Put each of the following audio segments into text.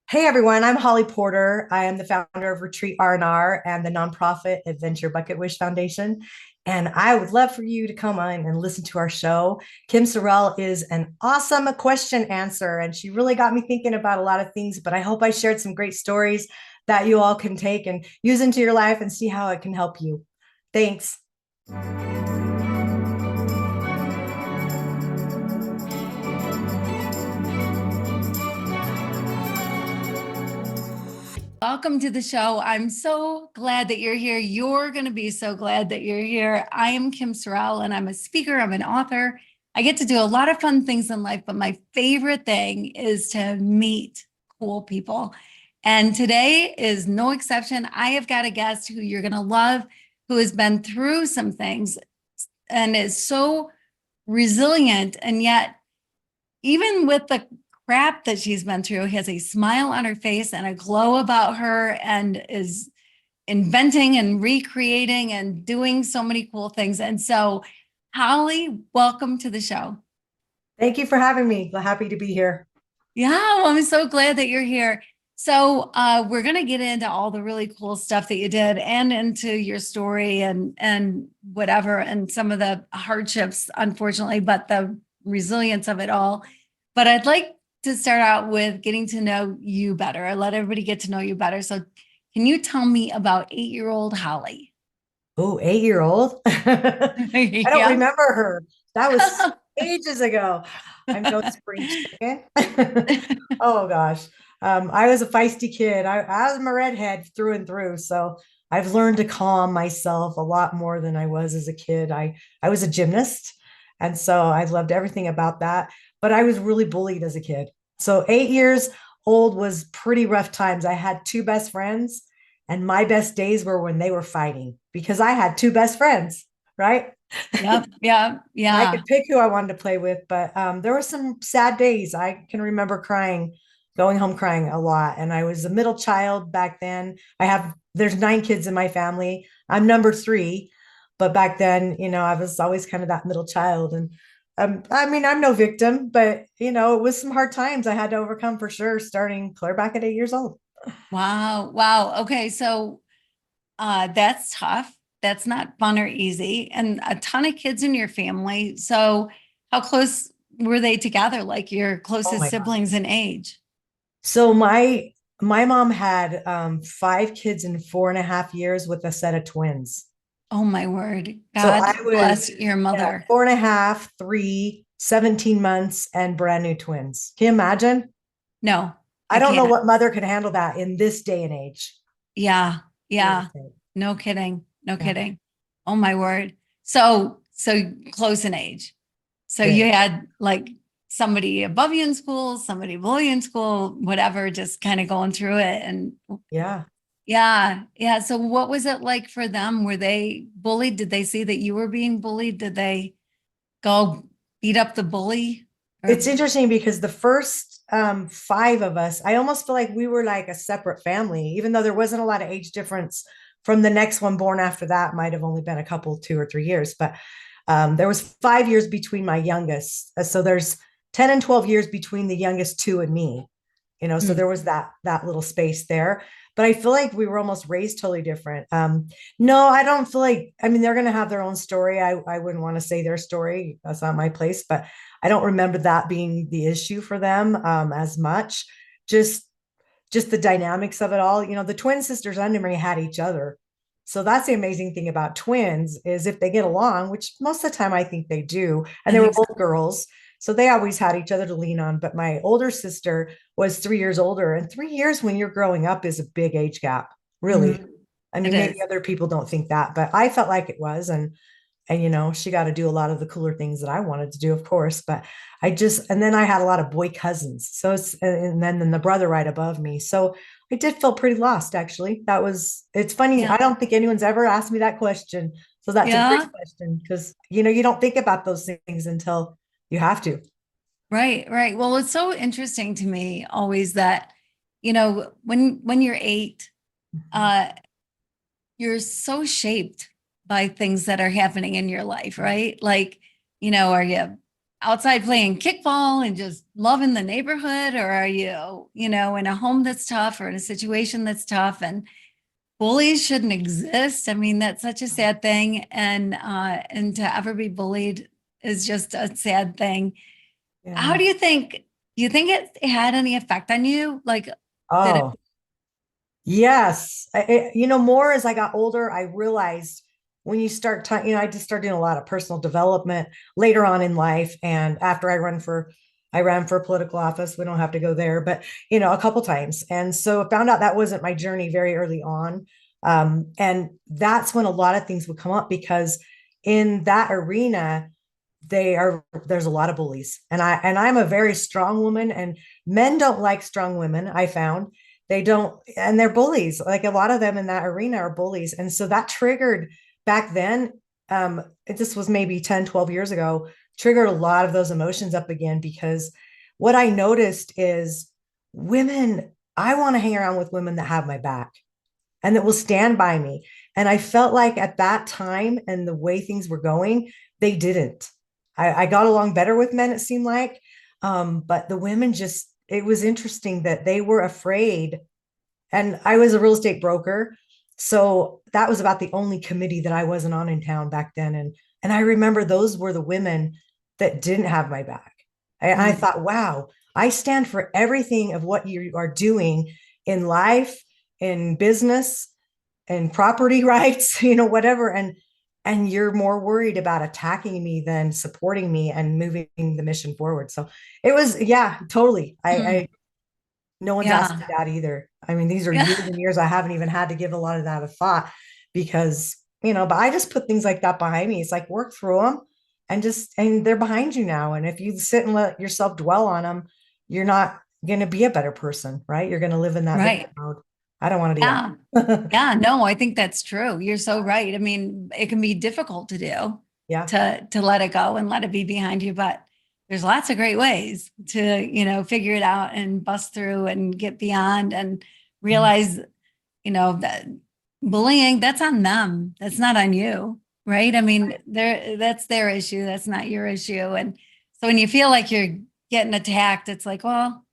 Hey everyone, I'm Holly Porter. I am the founder of Retreat R&R and the nonprofit Adventure Bucket Wish Foundation. And I would love for you to come on and listen to our show. Kim Sorrelle is an awesome question answer, and she really got me thinking about a lot of things. But I hope I shared some great stories that you all can take and use into your life and see how it can help you. Thanks. Welcome to the show. I'm so glad that you're here. You're going to be so glad that you're here. I am Kim Sorrelle, and I'm a speaker. I'm an author. I get to do a lot of fun things in life, but my favorite thing is to meet cool people. And today is no exception. I have got a guest who you're going to love, who has been through some things and is so resilient. And yet, even with the crap that she's been through, has a smile on her face and a glow about her and is inventing and recreating and doing so many cool things. And so, Holly, welcome to the show. Thank you for having me. Happy to be here. Yeah, well, I'm so glad that you're here. So we're going to get into all the really cool stuff that you did and into your story and whatever and some of the hardships, unfortunately, but the resilience of it all. But I'd like to start out with getting to know you better. I let everybody get to know you better. So can you tell me about 8-year-old Holly? Oh, 8-year-old. I don't Yeah. remember her. That was ages ago. I'm no spring chicken. Oh gosh. I was a feisty kid. I was a redhead through and through. So I've learned to calm myself a lot more than I was as a kid. I was a gymnast. And so I loved everything about that. But I was really bullied as a kid. So 8 years old was pretty rough times. I had two best friends, and my best days were when they were fighting because I had two best friends, right? Yep. Yeah. I Yeah. could pick who I wanted to play with, but there were some sad days. I can remember crying, going home crying a lot. And I was a middle child back then. There's 9 kids in my family. I'm number three, but back then, I was always kind of that middle child. And I mean, I'm no victim, but it was some hard times I had to overcome for sure, starting clear back at 8 years old. Wow. Wow. Okay. So that's tough. That's not fun or easy. And a ton of kids in your family. So how close were they together? Like your Oh closest my God. siblings in age? So my mom had 5 kids in 4.5 years with a set of twins. Oh my word. So I God was, bless your yeah, mother. 4.5, 3, 17 months, and brand new twins. Can you imagine? No, I I don't know can't. what mother could handle that in this day and age. Yeah. Yeah. Seriously. No kidding. No Yeah, kidding. Oh my word. So close in age. So you very. had like somebody above you in school, somebody below you in school, whatever, just kind of going through it. And Yeah. yeah, yeah. So what was it like for them? Were they bullied? Did they see that you were being bullied? Did they go beat up the bully? Or It's interesting because the first 5 of us, I almost feel like we were like a separate family, even though there wasn't a lot of age difference from the next one born after that, might have only been a couple, 2 or 3 years. But there was 5 years between my youngest. So there's 10 and 12 years between the youngest two and me, so Hmm, there was that little space there. But I feel like we were almost raised totally different. No, I don't feel like, I mean, they're going to have their own story. I wouldn't want to say their story. That's not my place, but I don't remember that being the issue for them as much. Just just the dynamics of it all. The twin sisters under me had each other. So that's the amazing thing about twins is if they get along, which most of the time I think they do, and I they were think so. both girls. So they always had each other to lean on. But my older sister was 3 years older, and 3 years when you're growing up is a big age gap, really. Mhm. I It mean, maybe is. other people don't think that, but I felt like it was. And she got to do a lot of the cooler things that I wanted to do, of course. But and then I had a lot of boy cousins. So and then the brother right above me. So I did feel pretty lost, actually. It's funny. Yeah. I don't think anyone's ever asked me that question. So that's a great Yeah. question because, you don't think about those things until you have to. Right. Right. Well, it's so interesting to me always that, when you're 8, uh, you're so shaped by things that are happening in your life, right? Like, are you outside playing kickball and just loving the neighborhood? Or are you, in a home that's tough or in a situation that's tough? And bullies shouldn't exist. I mean, that's such a sad thing. And to ever be bullied is just a sad thing. How Yeah. do you think it had any effect on you? Like, did it? Oh, yes. More as I got older, I realized when you start, I just started doing a lot of personal development later on in life. And after I ran for political office. We don't have to go there, but, a couple times. And so I found out that wasn't my journey very early on. And that's when a lot of things would come up because in that arena, there's a lot of bullies and I'm a very strong woman and men don't like strong women. I found they don't, and they're bullies. Like a lot of them in that arena are bullies. And so that triggered back then. This was maybe 10, 12 years ago, triggered a lot of those emotions up again because what I noticed is women, I want to hang around with women that have my back and that will stand by me. And I felt like at that time and the way things were going, they didn't. I got along better with men, it seemed like. But the women just, it was interesting that they were afraid. And I was a real estate broker. So that was about the only committee that I wasn't on in town back then. And I remember those were the women that didn't have my back. I Mm, thought, wow, I stand for everything of what you are doing in life, in business, and property rights, whatever. And you're more worried about attacking me than supporting me and moving the mission forward. So it was, yeah, totally. I mm, no one's asking yeah. that either. I mean, these are Yeah. years and years I haven't even had to give a lot of that a thought because, but I just put things like that behind me. It's like work through them and they're behind you now. And if you sit and let yourself dwell on them, you're not going to be a better person, right? You're going to live in that victim Right. mode. I don't want to do Yeah. that. Yeah. No, I think that's true. You're so right. I mean, it can be difficult to do Yeah. to let it go and let it be behind you, but there's lots of great ways to, figure it out and bust through and get beyond and Mhm. realize, that bullying, that's on them. That's not on you. Right. I mean, that's their issue. That's not your issue. And so when you feel like you're getting attacked, it's like, well,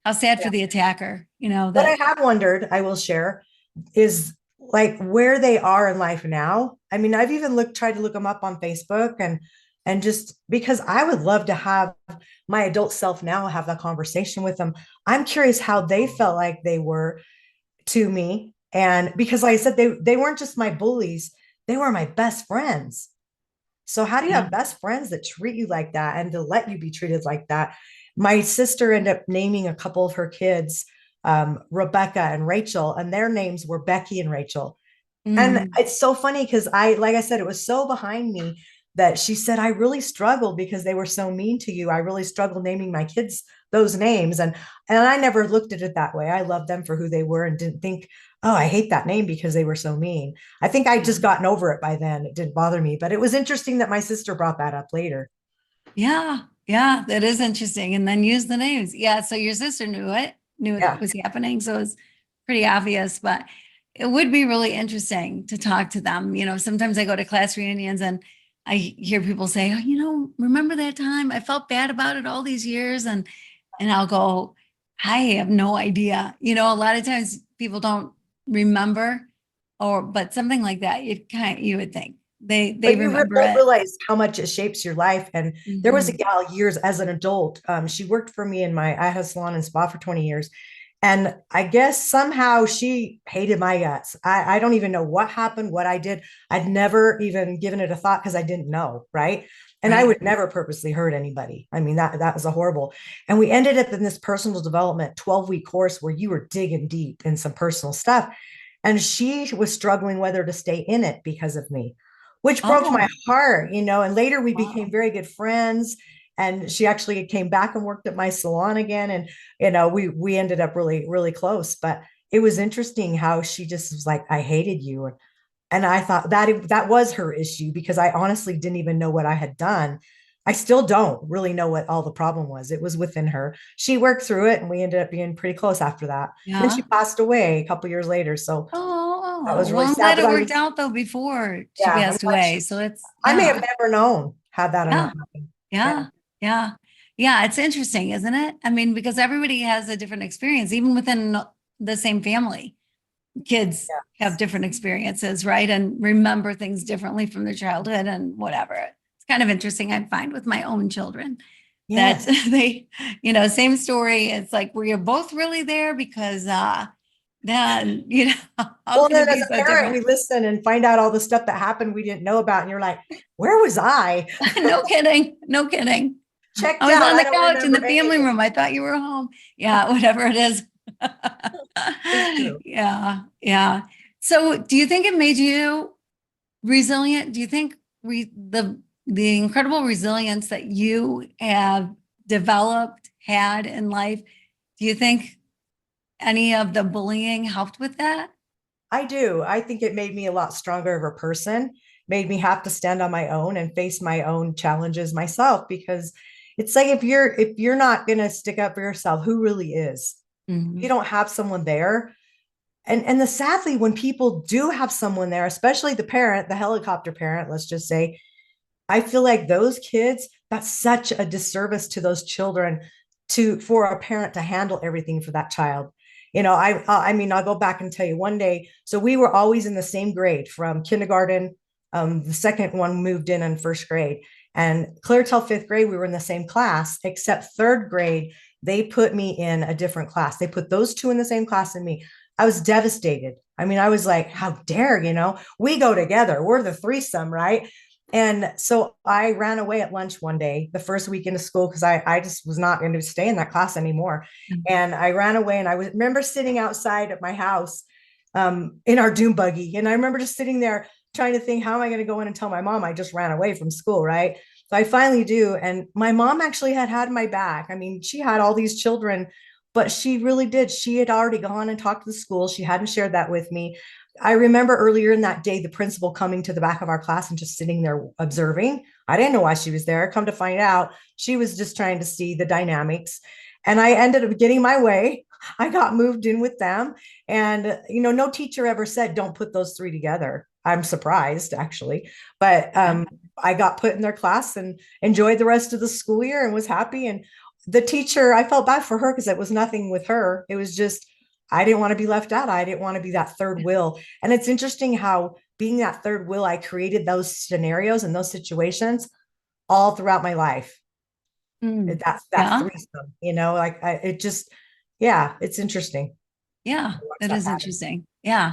how sad for the attacker, What I that. have wondered, I will share, is like where they are in life now. I mean, I've even tried to look them up on Facebook and just because I would love to have my adult self now have that conversation with them. I'm curious how they felt like they were to me. And because like I said, they weren't just my bullies, they were my best friends. So how do you Yeah. have best friends that treat you like that and to let you be treated like that? My sister ended up naming a couple of her kids Rebecca and Rachel, and their names were Becky and Rachel. And Mm, it's so funny because like I said, it was so behind me that she said, I really struggled because they were so mean to you. I really struggled naming my kids those names. And I never looked at it that way. I loved them for who they were and didn't think, oh, I hate that name because they were so mean. I think I'd just gotten over it by then. It didn't bother me. But it was interesting that my sister brought that up later. yeah, yeah, that is interesting. And then use the names. Yeah, so your sister knew it Yeah. was happening, so it's pretty obvious. But it would be really interesting to talk to them. Sometimes I go to class reunions and I hear people say, "Oh, remember that time? I felt bad about it all these years," and I'll go, "I have no idea." A lot of times people don't remember, but something like that, you would think they But you remember don't it. realize how much it shapes your life. And there was a Mhm. gal years as an adult. She worked for me I had a salon and spa for 20 years. And I guess somehow she hated my guts. I don't even know what happened, what I did. I'd never even given it a thought because I didn't know. Right. And I Right. would never purposely hurt anybody. I mean, that was a horrible. And we ended up in this personal development 12-week course where you were digging deep in some personal stuff. And she was struggling whether to stay in it because of me, which broke my Oh, heart. And later we became wow. very good friends. And she actually came back and worked at my salon again. And, we ended up really, really close. But it was interesting how she just was like, I hated you. And I thought that was her issue because I honestly didn't even know what I had done. I still don't really know what all the problem was. It was within her. She worked through it and we ended up being pretty close after that. And then she Yeah. passed away a couple years later. So that Oh, was really well, I'm sad. glad But it worked out though before she yeah, I'm passed glad away. So it's, I may have yeah, never known had that or not yeah, happened. Yeah. yeah. Yeah. Yeah. It's interesting, isn't it? I mean, because everybody has a different experience, even within the same family. Kids have different experiences, right? And remember things differently from their childhood and whatever. It's kind of interesting, I find, with my own children that Yes. they, same story. It's like, were you both really there? Because then, how Well, can then it as be a so parent, different? we listen and find out all the stuff that happened we didn't know about. And you're like, where was I? No kidding. No kidding. Checked I was out. on I the don't couch in remember the family anything. room. I thought you were home. Yeah, whatever it is. It's true. Yeah, yeah. So, do you think it made you resilient? Do you think the incredible resilience that you have developed, had in life, do you think any of the bullying helped with that? I do. I think it made me a lot stronger of a person, made me have to stand on my own and face my own challenges myself because it's like if you're not going to stick up for yourself, who really is? You Mhm. don't have someone there. And the sadly when people do have someone there, especially the parent, the helicopter parent, let's just say, I feel like those kids, that's such a disservice to those children to for a parent to handle everything for that child. I mean, I'll go back and tell you one day. So we were always in the same grade from kindergarten. The second one moved in first grade, and clear till fifth grade we were in the same class. Except third grade, they put me in a different class. They put those two in the same class and me. I was devastated. I mean, I was like, how dare, we go together. We're the threesome, right? And so I ran away at lunch one day, the first week into school, because I just was not going to stay in that class anymore. And I ran away and remember sitting outside of my house in our doom buggy. And I remember just sitting there trying to think, how am I going to go in and tell my mom I just ran away from school, right? So I finally do. And my mom actually had my back. I mean, she had all these children, but she really did. She had already gone and talked to the school. She hadn't shared that with me. I remember earlier in that day, the principal coming to the back of our class and just sitting there observing. I didn't know why she was there. Come to find out, she was just trying to see the dynamics. And I ended up getting my way. I got moved in with them. And, no teacher ever said, don't put those three together. I'm surprised, actually. But I got put in their class and enjoyed the rest of the school year and was happy. And the teacher, I felt bad for her because it was nothing with her. It was just, I didn't want to be left out. I didn't want to be that third wheel. And it's interesting how being that third wheel, I created those scenarios and those situations all throughout my life. Mm. That's that Yeah. threesome, like it just, yeah, it's interesting. Yeah. Watch That that is pattern. interesting. Yeah.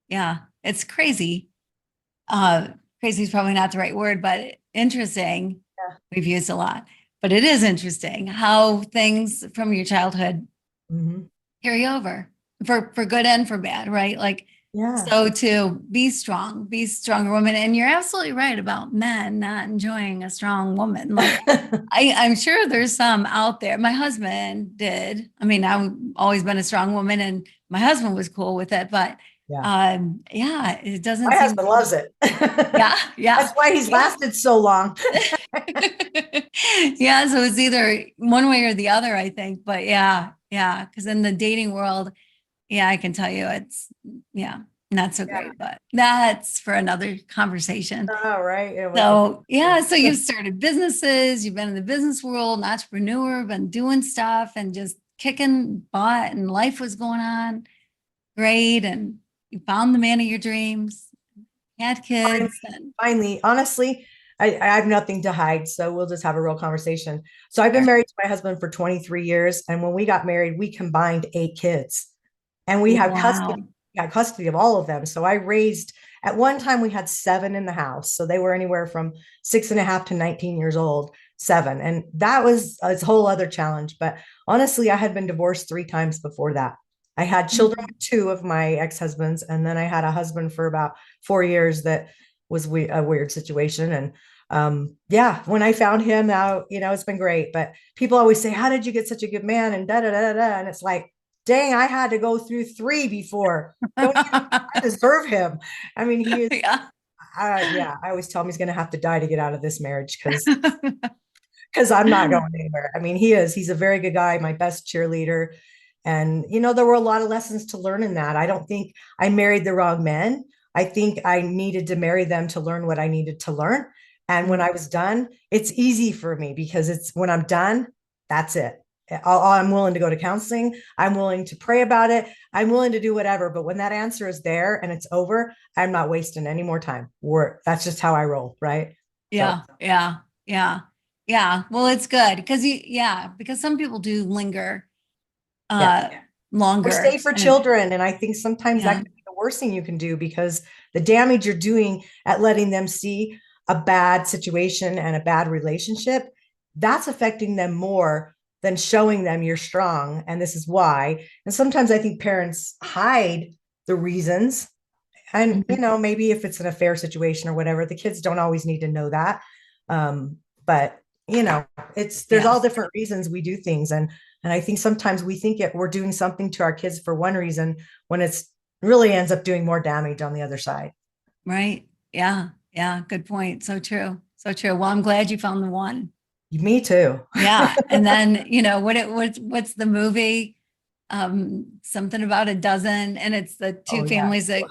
Yeah. It's crazy. Crazy is probably not the right word, but interesting. Yeah. We've used a lot, but it is interesting how things from your childhood Mm-hmm. carry over for good and for bad, right? Like, Yeah. so to be strong, be stronger woman. And you're absolutely right about men not enjoying a strong woman. Like, I'm sure there's some out there. My husband did. I mean, I've always been a strong woman, and my husband was cool with it. But Yeah. yeah, it doesn't My seem. husband loves it. Yeah, That's yeah, why he's yeah. lasted so long. Yeah, so it's either one way or the other, I think. But yeah, yeah, because in the dating world, yeah, I can tell you it's, yeah, not so Yeah. great, but that's for another conversation. All right. Yeah, we can. So yeah, so you've started businesses, you've been in the business world, an entrepreneur, been doing stuff and just kicking butt, and life was going on great, and you found the man of your dreams, had Finally, kids, and finally, honestly, I have nothing to hide. So we'll just have a real conversation. So I've been sure. married to my husband for 23 years. And when we got married, we combined 8 kids and we have custody, Wow. got custody of all of them. So I raised, at one time we had seven in the house. So they were anywhere from 6.5 to 19 years old, seven. And that was a whole other challenge. But honestly, I had been divorced 3 times before that. I had children Mm. with two of my ex-husbands, and then I had a husband for about 4 years that was a weird situation. And yeah, when I found him out, it's been great. But people always say, how did you get such a good man? And da da da da. And it's like, dang, I had to go through three before. Don't you think I deserve him? I mean, he is, Yeah. yeah, I always tell him he's going to have to die to get out of this marriage because I'm not going anywhere. I mean, he's a very good guy, my best cheerleader. And, there were a lot of lessons to learn in that. I don't think I married the wrong men. I think I needed to marry them to learn what I needed to learn. And when Mm. I was done, it's easy for me because it's when I'm done, that's it. I'm willing to go to counseling. I'm willing to pray about it. I'm willing to do whatever. But when that answer is there and it's over, I'm not wasting any more time. That's just how I roll. Right. So, Yeah, yeah, yeah, yeah. Well, it's good because because some people do linger yeah. uh Or stay longer. for And children. And I think sometimes that yeah, can be the worst thing you can do because the damage you're doing at letting them see a bad situation and a bad relationship, that's affecting them more than showing them you're strong. And this is why. And sometimes I think parents hide the reasons. And, Mhm. maybe if it's an affair situation or whatever, the kids don't always need to know that. But, there's Yeah, all different reasons we do things. And I think sometimes we think we're doing something to our kids for one reason when it's really ends up doing more damage on the other side. right. Yeah, yeah. Good point. So true. So true. Well, I'm glad you found the one. Me too. Yeah. And then, what's the movie? Something about a dozen, and it's the Oh two yeah. families that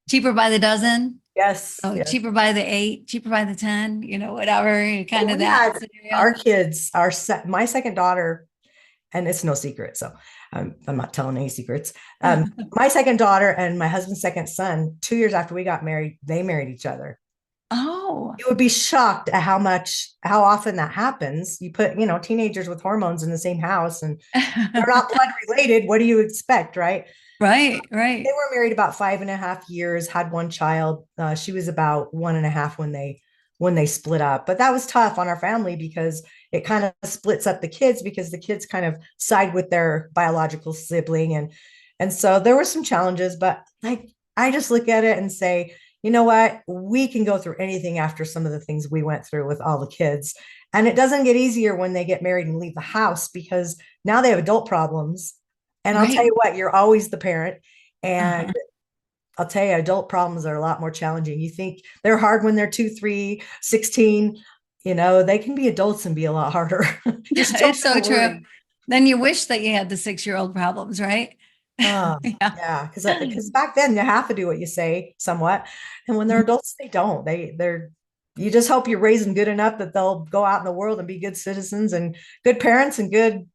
cheaper by the dozen. Yes. Oh, Yes. cheaper by the eight, cheaper by the 10, whatever, kind Well, of we that had scenario. our kids, my second daughter, and it's no secret. So I'm not telling any secrets. My second daughter and my husband's second son, 2 years after we got married, they married each other. Oh. You would be shocked at how often that happens. You put, teenagers with hormones in the same house and they're not blood related. What do you expect, right? Right, They right, were married about 5.5 years, had one child. She was about 1.5 when they split up. But that was tough on our family because it kind of splits up the kids because the kids kind of side with their biological sibling. And so there were some challenges, but like I just look at it and say, you know what? We can go through anything after some of the things we went through with all the kids. And it doesn't get easier when they get married and leave the house because now they have adult problems. And I'll tell right. you what, you're always the parent. And Uh-huh. I'll tell you, adult problems are a lot more challenging. You think they're hard when they're 2, 3, 16. They can be adults and be a lot harder. You're still It's so going to true. worry. Then you wish that you had the 6-year-old problems, right? Oh, Yeah. yeah. Because back then you have to do what you say somewhat. And when they're Mhm. adults, they don't. You just hope you're raising good enough that they'll go out in the world and be good citizens and good parents and good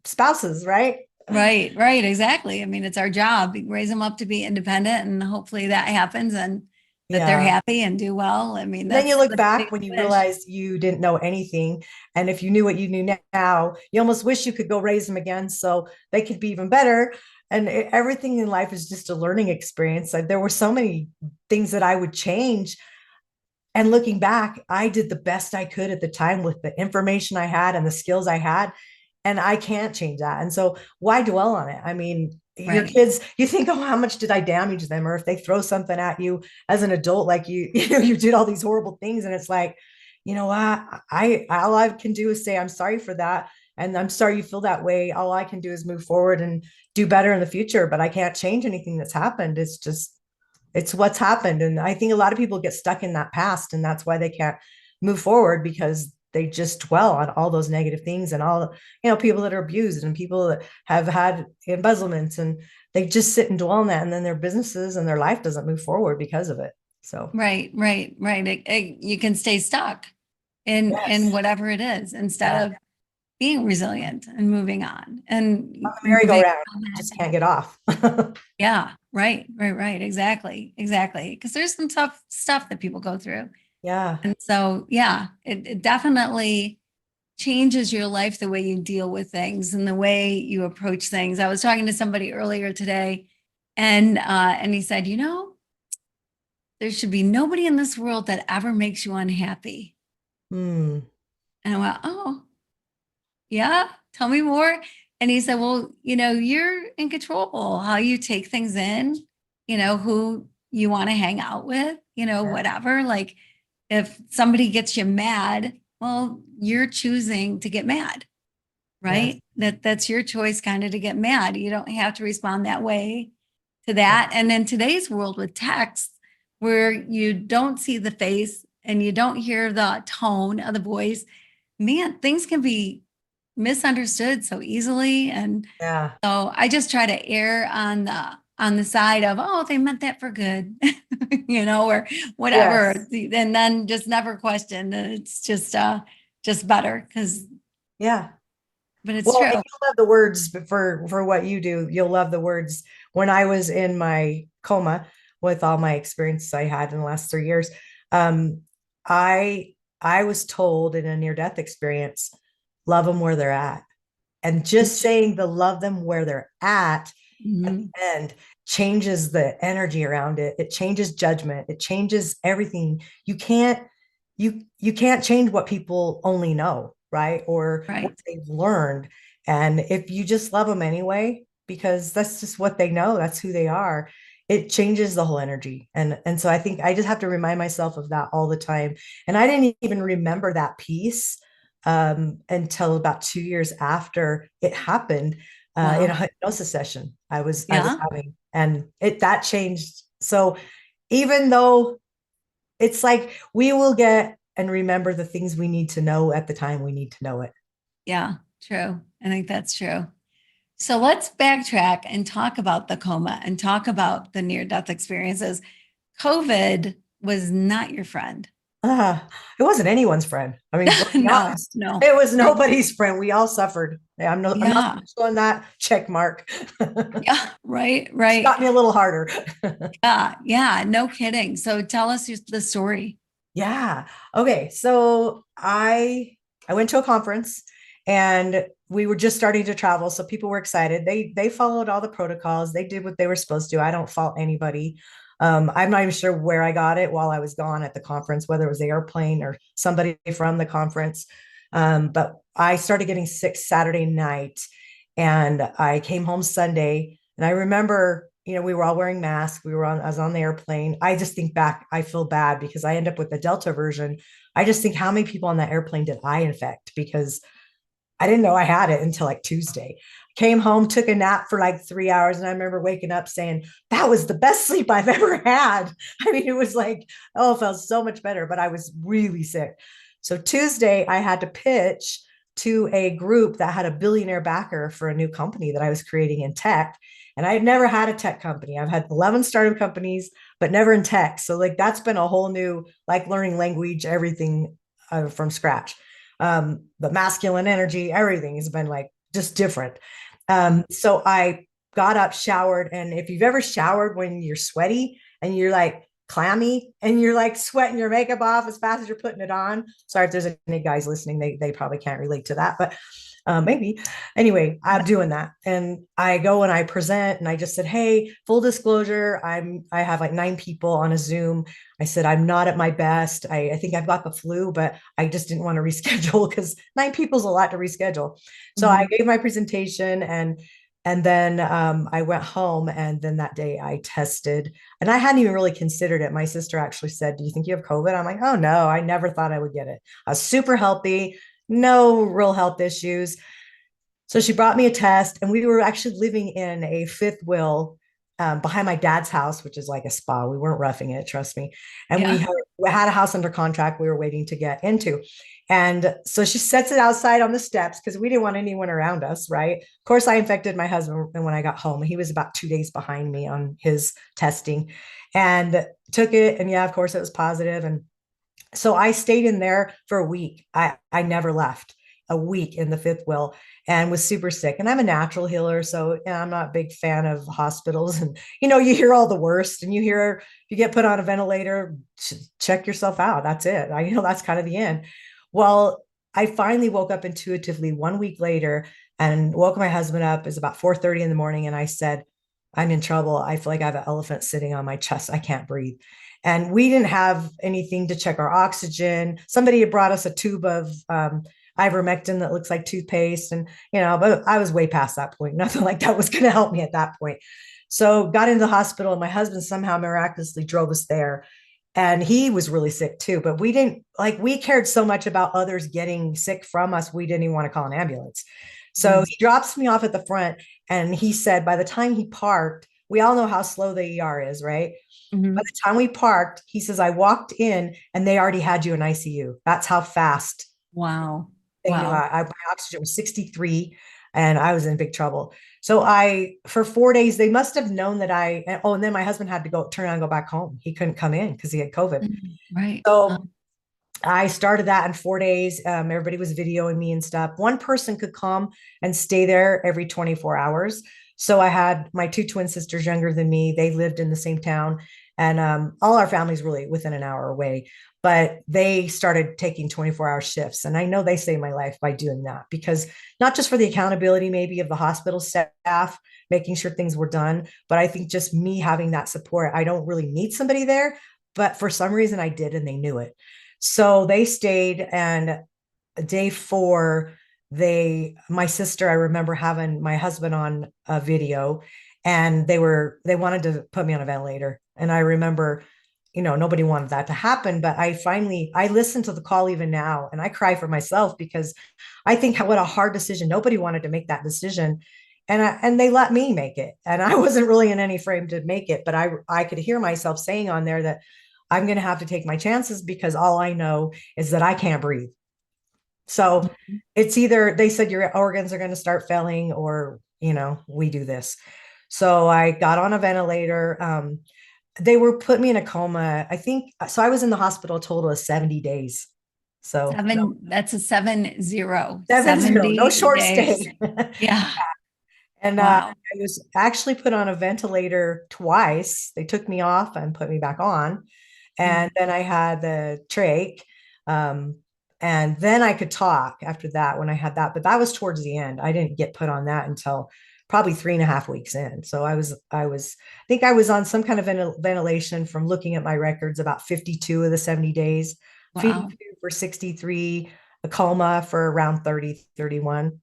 spouses, right? Right, right, exactly. I mean, it's our job. We raise them up to be independent, and hopefully that happens and that they're Yeah. happy and do well. I mean, And then you look that's the back biggest when you wish. realize you didn't know anything. And if you knew what you knew now, you almost wish you could go raise them again so they could be even better. And everything in life is just a learning experience. There were so many things that I would change. And looking back, I did the best I could at the time with the information I had and the skills I had. And I can't change that. And so why dwell on it? I mean, your Right, kids, you think, oh, how much did I damage them? Or if they throw something at you as an adult, like you did all these horrible things. And it's like, you know what? All I can do is say, I'm sorry for that. And I'm sorry you feel that way. All I can do is move forward and do better in the future, but I can't change anything that's happened. It's what's happened. And I think a lot of people get stuck in that past, and that's why they can't move forward because they just dwell on all those negative things and all, people that are abused and people that have had embezzlements, and they just sit and dwell on that. And then their businesses and their life doesn't move forward because of it. So, right, right, right. You can stay stuck in yes. whatever it is instead Yeah. of being resilient and moving on and On the moving merry-go-round, on you that. just can't get off. Yeah, right, right, right. Exactly, exactly. Because there's some tough stuff that people go through. Yeah. And so, yeah, it definitely changes your life, the way you deal with things and the way you approach things. I was talking to somebody earlier today, and he said, there should be nobody in this world that ever makes you unhappy. Hmm. And I went, oh, yeah, tell me more. And he said, well, you're in control how you take things in, who you want to hang out with, Yeah. whatever. Like if somebody gets you mad, well, you're choosing to get mad, Yes. right? That's your choice kind of to get mad. You don't have to respond that way to that. And in today's world with text, where you don't see the face and you don't hear the tone of the voice, man, things can be misunderstood so easily. And Yeah. so I just try to err on the side of, oh, they meant that for good, or whatever. Yes. And then just never question. And it's just better Yeah. but it's Well, and true. you'll love the words for what you do. You'll love the words. When I was in my coma with all my experiences I had in the last 3 years, um, I was told in a near death experience, love them where they're at. And just saying the love them where they're at Mhm. the end changes the energy around it. It changes judgment. It changes everything. You can't change what people only know, right? Or what Right. they've learned. And if you just love them anyway, because that's just what they know, that's who they are, it changes the whole energy. And so I think I just have to remind myself of that all the time. And I didn't even remember that piece until about 2 years after it happened in a Wow. hypnosis session I was Yeah. having, and it that changed. So even though it's like we will get and remember the things we need to know at the time we need to know it. Yeah. True. I think that's true. So let's backtrack and talk about the coma and talk about the near death experiences. COVID was not your friend. It wasn't anyone's friend. I mean, let's be No, honest. no. It was Right. nobody's friend. We all suffered. I'm not Yeah. on that check mark. Yeah. Right. It's Right. got me a little harder. Yeah. Yeah. No kidding. So tell us the story. Yeah. Okay. So I went to a conference and we were just starting to travel, so people were excited. They followed all the protocols. They did what they were supposed to. I don't fault anybody. I'm not even sure where I got it while I was gone at the conference, whether it was the airplane or somebody from the conference. But I started getting sick Saturday night, and I came home Sunday. And I remember, we were all wearing masks. I was on the airplane. I just think back, I feel bad because I end up with the Delta version. I just think how many people on that airplane did I infect? Because I didn't know I had it until like Tuesday. Came home, took a nap for like 3 hours. And I remember waking up saying, that was the best sleep I've ever had. I mean, it was like, oh, it felt so much better, but I was really sick. So Tuesday, I had to pitch to a group that had a billionaire backer for a new company that I was creating in tech. And I had never had a tech company. I've had 11 startup companies, but never in tech. So like that's been a whole new, like learning language, everything from scratch. The masculine energy, everything has been like just different. So I got up, showered, and if you've ever showered when you're sweaty and you're like clammy and you're like sweating your makeup off as fast as you're putting it on. Sorry if there's any guys listening, they probably can't relate to that, but maybe. Anyway, I'm doing that, and I go and I present, and I just said, "Hey, full disclosure, I have like 9 people on a Zoom. I said I'm not at my best. I think I've got the flu, but I just didn't want to reschedule because 9 people's a lot to reschedule. So I Mhm. gave my presentation, and then I went home, and then that day I tested, and I hadn't even really considered it. My sister actually said, "Do you think you have COVID?" I'm like, "Oh no, I never thought I would get it. I was super healthy, no real health issues." So she brought me a test, and we were actually living in a fifth wheel behind my dad's house, which is like a spa. We weren't roughing it, trust me. And Yeah. we had a house under contract we were waiting to get into. And so she sets it outside on the steps because we didn't want anyone around us, right? Of course, I infected my husband when I got home. He was about 2 days behind me on his testing and took it. And yeah, of course, it was positive. And so I stayed in there for a week. I never left. A week in the fifth wheel, and was super sick. And I'm a natural healer, so I'm not a big fan of hospitals. And you hear all the worst, and you get put on a ventilator, check yourself out. That's it. That's kind of the end. Well, I finally woke up intuitively 1 week later and woke my husband up. It's about 4:30 in the morning, and I said, I'm in trouble. I feel like I have an elephant sitting on my chest. I can't breathe. And we didn't have anything to check our oxygen. Somebody had brought us a tube of ivermectin that looks like toothpaste. And, but I was way past that point. Nothing like that was going to help me at that point. So got into the hospital, and my husband somehow miraculously drove us there. And he was really sick too, but we cared so much about others getting sick from us. We didn't even want to call an ambulance. So Mhm. he drops me off at the front, and he said, by the time he parked, we all know how slow the ER is, right? By Mhm. the time we parked, he says, I walked in and they already had you in ICU. That's how fast Wow. they knew Wow. my oxygen was 63 and I was in big trouble. So for 4 days, they must have known that oh, and then my husband had to turn around and go back home. He couldn't come in because he had COVID. Right. So I started that in 4 days. Everybody was videoing me and stuff. One person could come and stay there every 24 hours. So I had my two twin sisters younger than me. They lived in the same town, and all our families really within an hour away. But they started taking 24-hour shifts. And I know they saved my life by doing that, because not just for the accountability, maybe, of the hospital staff, making sure things were done, but I think just me having that support. I don't really need somebody there, but for some reason I did, and they knew it. So they stayed, and day 4, my sister, I remember having my husband on a video, and they wanted to put me on a ventilator. And I remember, nobody wanted that to happen, but I listened to the call even now, and I cry for myself, because I think what a hard decision. Nobody wanted to make that decision. And they let me make it. And I wasn't really in any frame to make it, but I could hear myself saying on there that I'm going to have to take my chances, because all I know is that I can't breathe. So it's either they said your organs are going to start failing, or, we do this. So I got on a ventilator. They were putting me in a coma, I think. So I was in the hospital a total of 70 days. So That's a 70, 70, no 70 short days. stay. Yeah. And Wow. I was actually put on a ventilator twice. They took me off and put me back on. And then I had the trach. Um, and then I could talk after that, when I had that. But that was towards the end. I didn't get put on that until probably 3.5 weeks in. So I think I was on some kind of ventilation, from looking at my records, about 52 of the 70 days, feeding Wow. tube for 63, a coma for around 30, 31,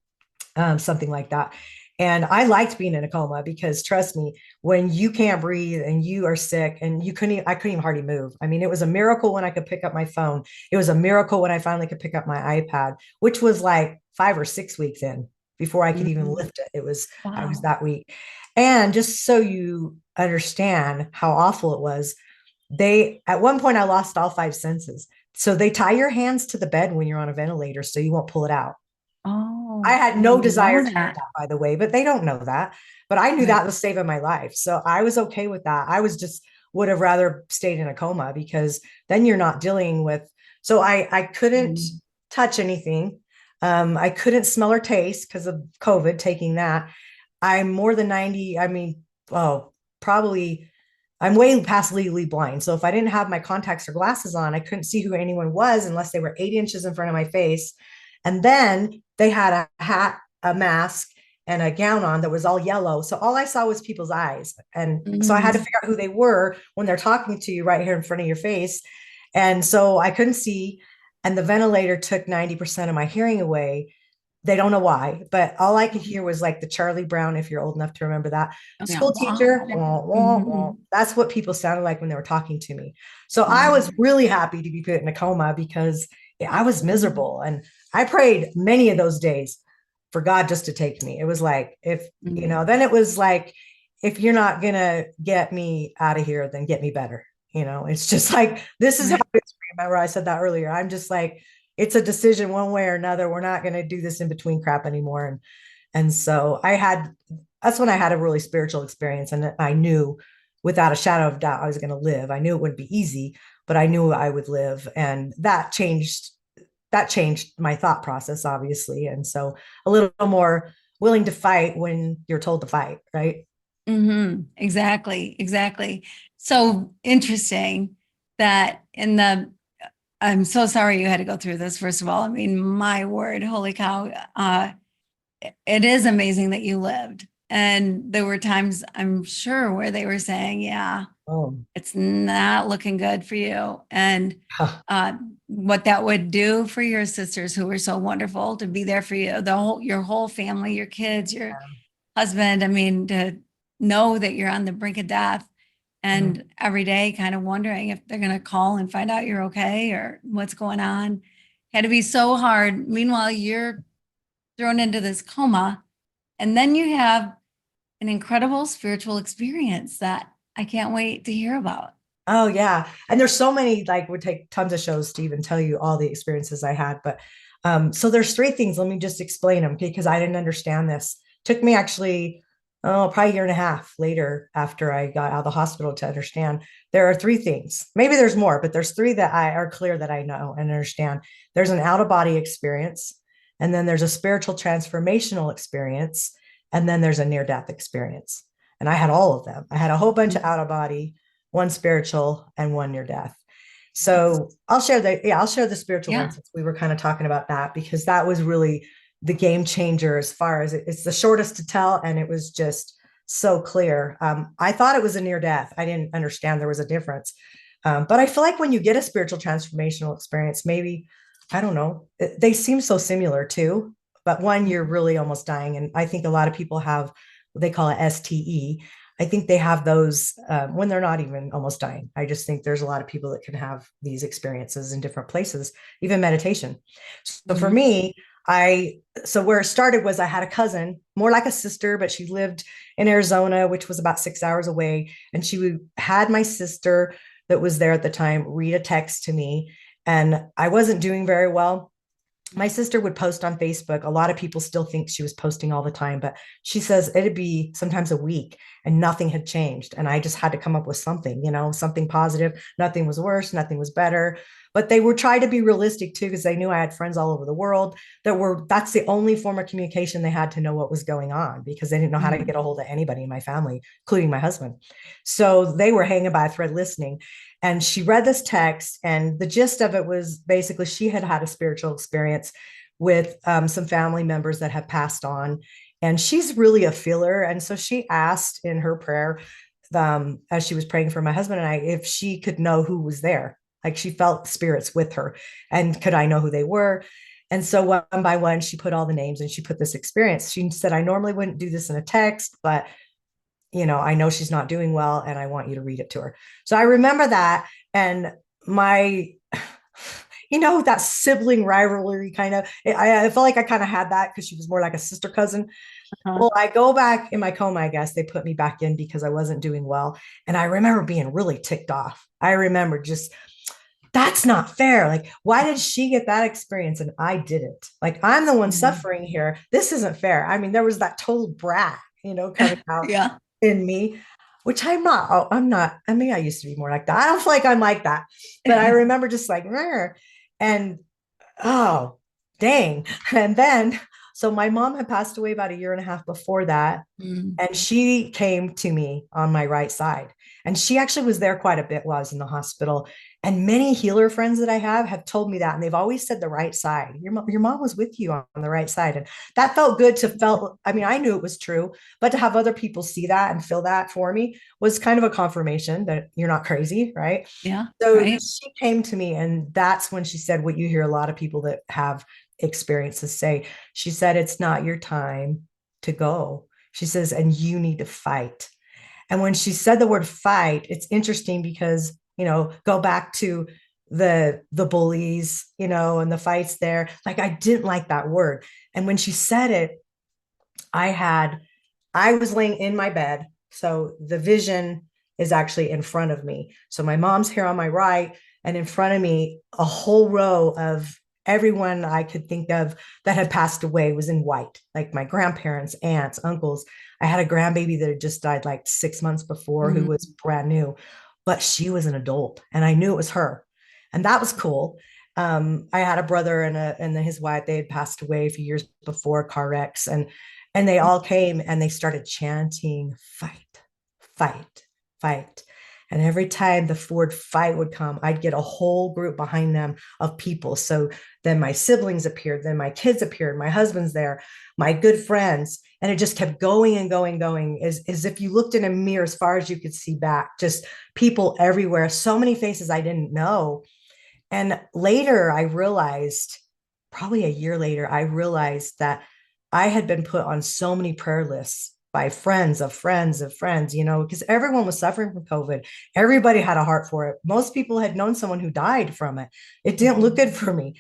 something like that. And I liked being in a coma, because trust me, when you can't breathe and you are sick, and I couldn't even hardly move. I mean, it was a miracle when I could pick up my phone. It was a miracle when I finally could pick up my iPad, which was like 5 or 6 weeks in before I could even lift it. I was Wow. that weak. And just so you understand how awful it was, at one point, I lost all 5 senses. So they tie your hands to the bed when you're on a ventilator, so you won't pull it out. I Oh, had I no didn't desire know to do that. that, by the way, but they don't know that. But I knew Right. that was saving my life. So I was okay with that. Would have rather stayed in a coma, because then you're not dealing with. So I couldn't touch anything. I couldn't smell or taste because of COVID, taking that. I'm more than 90. I mean, oh, probably I'm way past legally blind. So if I didn't have my contacts or glasses on, I couldn't see who anyone was unless they were 8 inches in front of my face. And then they had a hat, a mask, and a gown on that was all yellow. So all I saw was people's eyes. And so I had to Mm. figure out who they were when they're talking to you right here in front of your face. And so I couldn't see. And the ventilator took 90% of my hearing away. They don't know why, but all I could hear was like the Charlie Brown, if you're old enough to remember that, Oh, yeah. school teacher. Wow. Wah, wah, wah. Mhm. That's what people sounded like when they were talking to me. So I Wow. was really happy to be put in a coma, because I was miserable. And I prayed many of those days for God just to take me. It was like, then it was like, if you're not going to get me out of here, then get me better. It's just like, this is how Right. it is. Remember, I said that earlier. I'm just like, it's a decision one way or another. We're not going to do this in between crap anymore. And so that's when I had a really spiritual experience. And I knew without a shadow of doubt I was going to live. I knew it wouldn't be easy, but I knew I would live. And that changed my thought process, obviously. And so a little more willing to fight when you're told to fight, right? Exactly. Exactly. So interesting that I'm so sorry you had to go through this, first of all. I mean, my word, holy cow. It is amazing that you lived. And there were times, I'm sure, where they were saying, yeah, Oh, it's not looking good for you. And huh. uh, what that would do for your sisters, who were so wonderful to be there for you, your whole family, your kids, your husband. I mean, to know that you're on the brink of death, Mm. and every day kind of wondering if they're going to call and find out you're okay or what's going on. Had to be so hard. Meanwhile, you're thrown into this coma, and then you have an incredible spiritual experience that I can't wait to hear about. Oh yeah. And there's so many, like, would take tons of shows to even tell you all the experiences I had. But so there's 3 things. Let me just explain them, because I didn't understand this. Took me actually oh, probably a year and a half later after I got out of the hospital to understand there are three things. Maybe there's more, but there's three that I are clear that I know and understand. There's an out of body experience, and then there's a spiritual transformational experience, and then there's a near death experience. And I had all of them. I had a whole bunch of out of body, one spiritual, and one near death. Yes. So I'll share the spiritual one Yeah. since we were kind of talking about that because that was really the game changer as far as it's the shortest to tell. And it was just so clear. I thought it was a near death. I didn't understand there was a difference. But I feel like when you get a spiritual transformational experience, maybe, I don't know, they seem so similar too. But one, you're really almost dying. And I think a lot of people have what they call a STE. I think they have those when they're not even almost dying. I just think there's a lot of people that can have these experiences in different places, even meditation. So for Mhm. me, so where it started was I had a cousin, more like a sister, but she lived in Arizona, which was about 6 hours away. And had my sister that was there at the time read a text to me. And I wasn't doing very well. My sister would post on Facebook. A lot of people still think she was posting all the time, but she says it'd be sometimes a week and nothing had changed. And I just had to come up with something, something positive. Nothing was worse, nothing was better. But they were trying to be realistic too, because they knew I had friends all over the world that's the only form of communication they had to know what was going on because they didn't know how to Mhm. get a hold of anybody in my family, including my husband. So they were hanging by a thread listening. And she read this text, and the gist of it was basically she had had a spiritual experience with some family members that have passed on. And she's really a feeler. And so she asked in her prayer, as she was praying for my husband and I, if she could know who was there. Like she felt spirits with her, and could I know who they were? And so one by one, she put all the names and she put this experience. She said, I normally wouldn't do this in a text, but I know she's not doing well and I want you to read it to her. So I remember that. And my, that sibling rivalry kind of, I felt like I kind of had that because she was more like a sister cousin. Uh-huh. Well, I go back in my coma, I guess they put me back in because I wasn't doing well. And I remember being really ticked off. I remember just, that's not fair. Like, why did she get that experience and I didn't? Like, I'm the one Mhm. suffering here. This isn't fair. I mean, there was that total brat, coming out Yeah. in me, which I'm not. Oh, I'm not. I mean, I used to be more like that. I don't feel like I'm like that, but I remember just like, and oh, dang. And then, so my mom had passed away about a year and a half before that. Mm. And she came to me on my right side. And she actually was there quite a bit while I was in the hospital. And many healer friends that I have told me that. And they've always said the right side. Your mom was with you on the right side. And that felt good I mean, I knew it was true, but to have other people see that and feel that for me was kind of a confirmation that you're not crazy. Right. Yeah. So Right. she came to me, and that's when she said what you hear a lot of people that have experiences say. She said, it's not your time to go. She says, and you need to fight. And when she said the word fight, it's interesting because, go back to the bullies, and the fights there. Like I didn't like that word. And when she said it, I had I was laying in my bed. So the vision is actually in front of me. So my mom's here on my right, and in front of me, a whole row of everyone I could think of that had passed away was in white, like my grandparents, aunts, uncles. I had a grandbaby that had just died like 6 months before who Mhm. was brand new, but she was an adult and I knew it was her. And that was cool. I had a brother and then his wife, they had passed away a few years before car wrecks, and they all came and they started chanting, fight, fight, fight. And every time the Ford fight would come, I'd get a whole group behind them of people. So then my siblings appeared, then my kids appeared, my husband's there, my good friends. And it just kept going and going, going, as if you looked in a mirror as far as you could see back, just people everywhere, so many faces I didn't know. And later I realized, probably a year later, I realized that I had been put on so many prayer lists by friends of friends of friends, because everyone was suffering from COVID. Everybody had a heart for it. Most people had known someone who died from it. It didn't look good for me.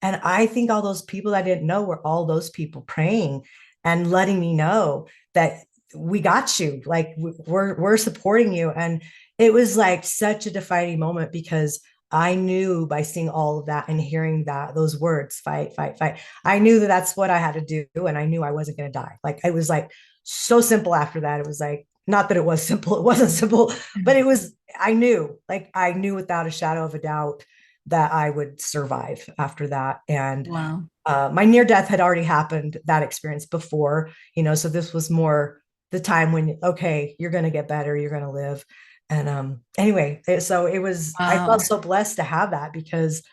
And I think all those people I didn't know were all those people praying and letting me know that we got you. Like we're supporting you. And it was like such a defining moment because I knew by seeing all of that and hearing those words, fight, fight, fight, I knew that that's what I had to do. And I knew I wasn't going to die. Like it was like so simple after that. It was like, not that it was simple, it wasn't simple, but it was, I knew without a shadow of a doubt that I would survive after that. And Wow. my near death had already happened, that experience before, so this was more the time when, okay, you're going to get better, you're going to live. And anyway, so I felt Wow. so blessed to have that, because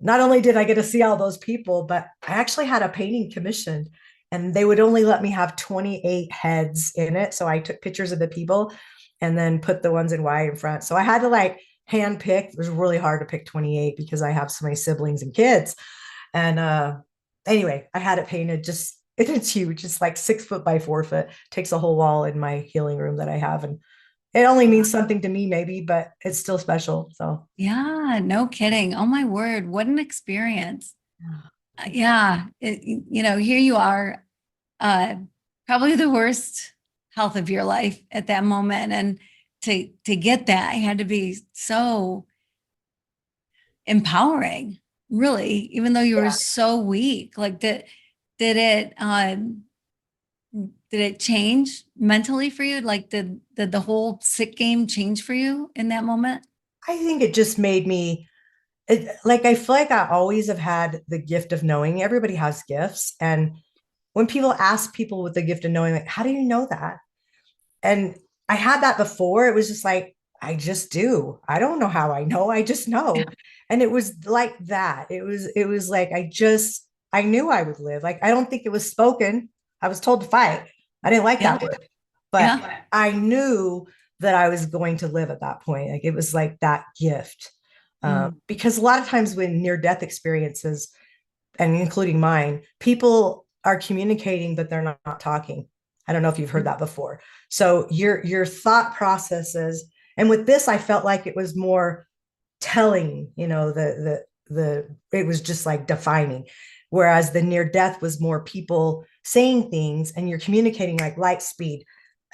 not only did I get to see all those people, but I actually had a painting commissioned, and they would only let me have 28 heads in it. So I took pictures of the people and then put the ones in white in front. So I had to like hand pick. It was really hard to pick 28 because I have so many siblings and kids. And anyway, I had it painted, just it's huge. It's like 6 foot by 4 foot, takes a whole wall in my healing room that I have. And it only means something to me, maybe, but it's still special. So Yeah, no kidding. Oh my word, what an experience. Yeah, here you are, uh, probably the worst health of your life at that moment, and to get that had to be so empowering, really, even though you were yeah, so weak. Like, did it did it change mentally for you? Like, did the whole sick game change for you in that moment? I think it just made me like, I feel like I always have had the gift of knowing. Everybody has gifts. And when people ask people with the gift of knowing, like, how do you know that? And I had that before. It was just like, I just do. I don't know how I know. I just know. And it was like that. It was like, I knew I would live. Like, I don't think it was spoken. I was told to fight. I didn't like Yeah, that word, but yeah, I knew that I was going to live at that point. Like, it was like that gift. mm, Because a lot of times when near death experiences, and including mine, people are communicating, but they're not talking. I don't know if you've heard that before. So your thought processes, and with this, I felt like it was more telling, it was just like defining. Whereas the near death was more people saying things, and you're communicating like light speed.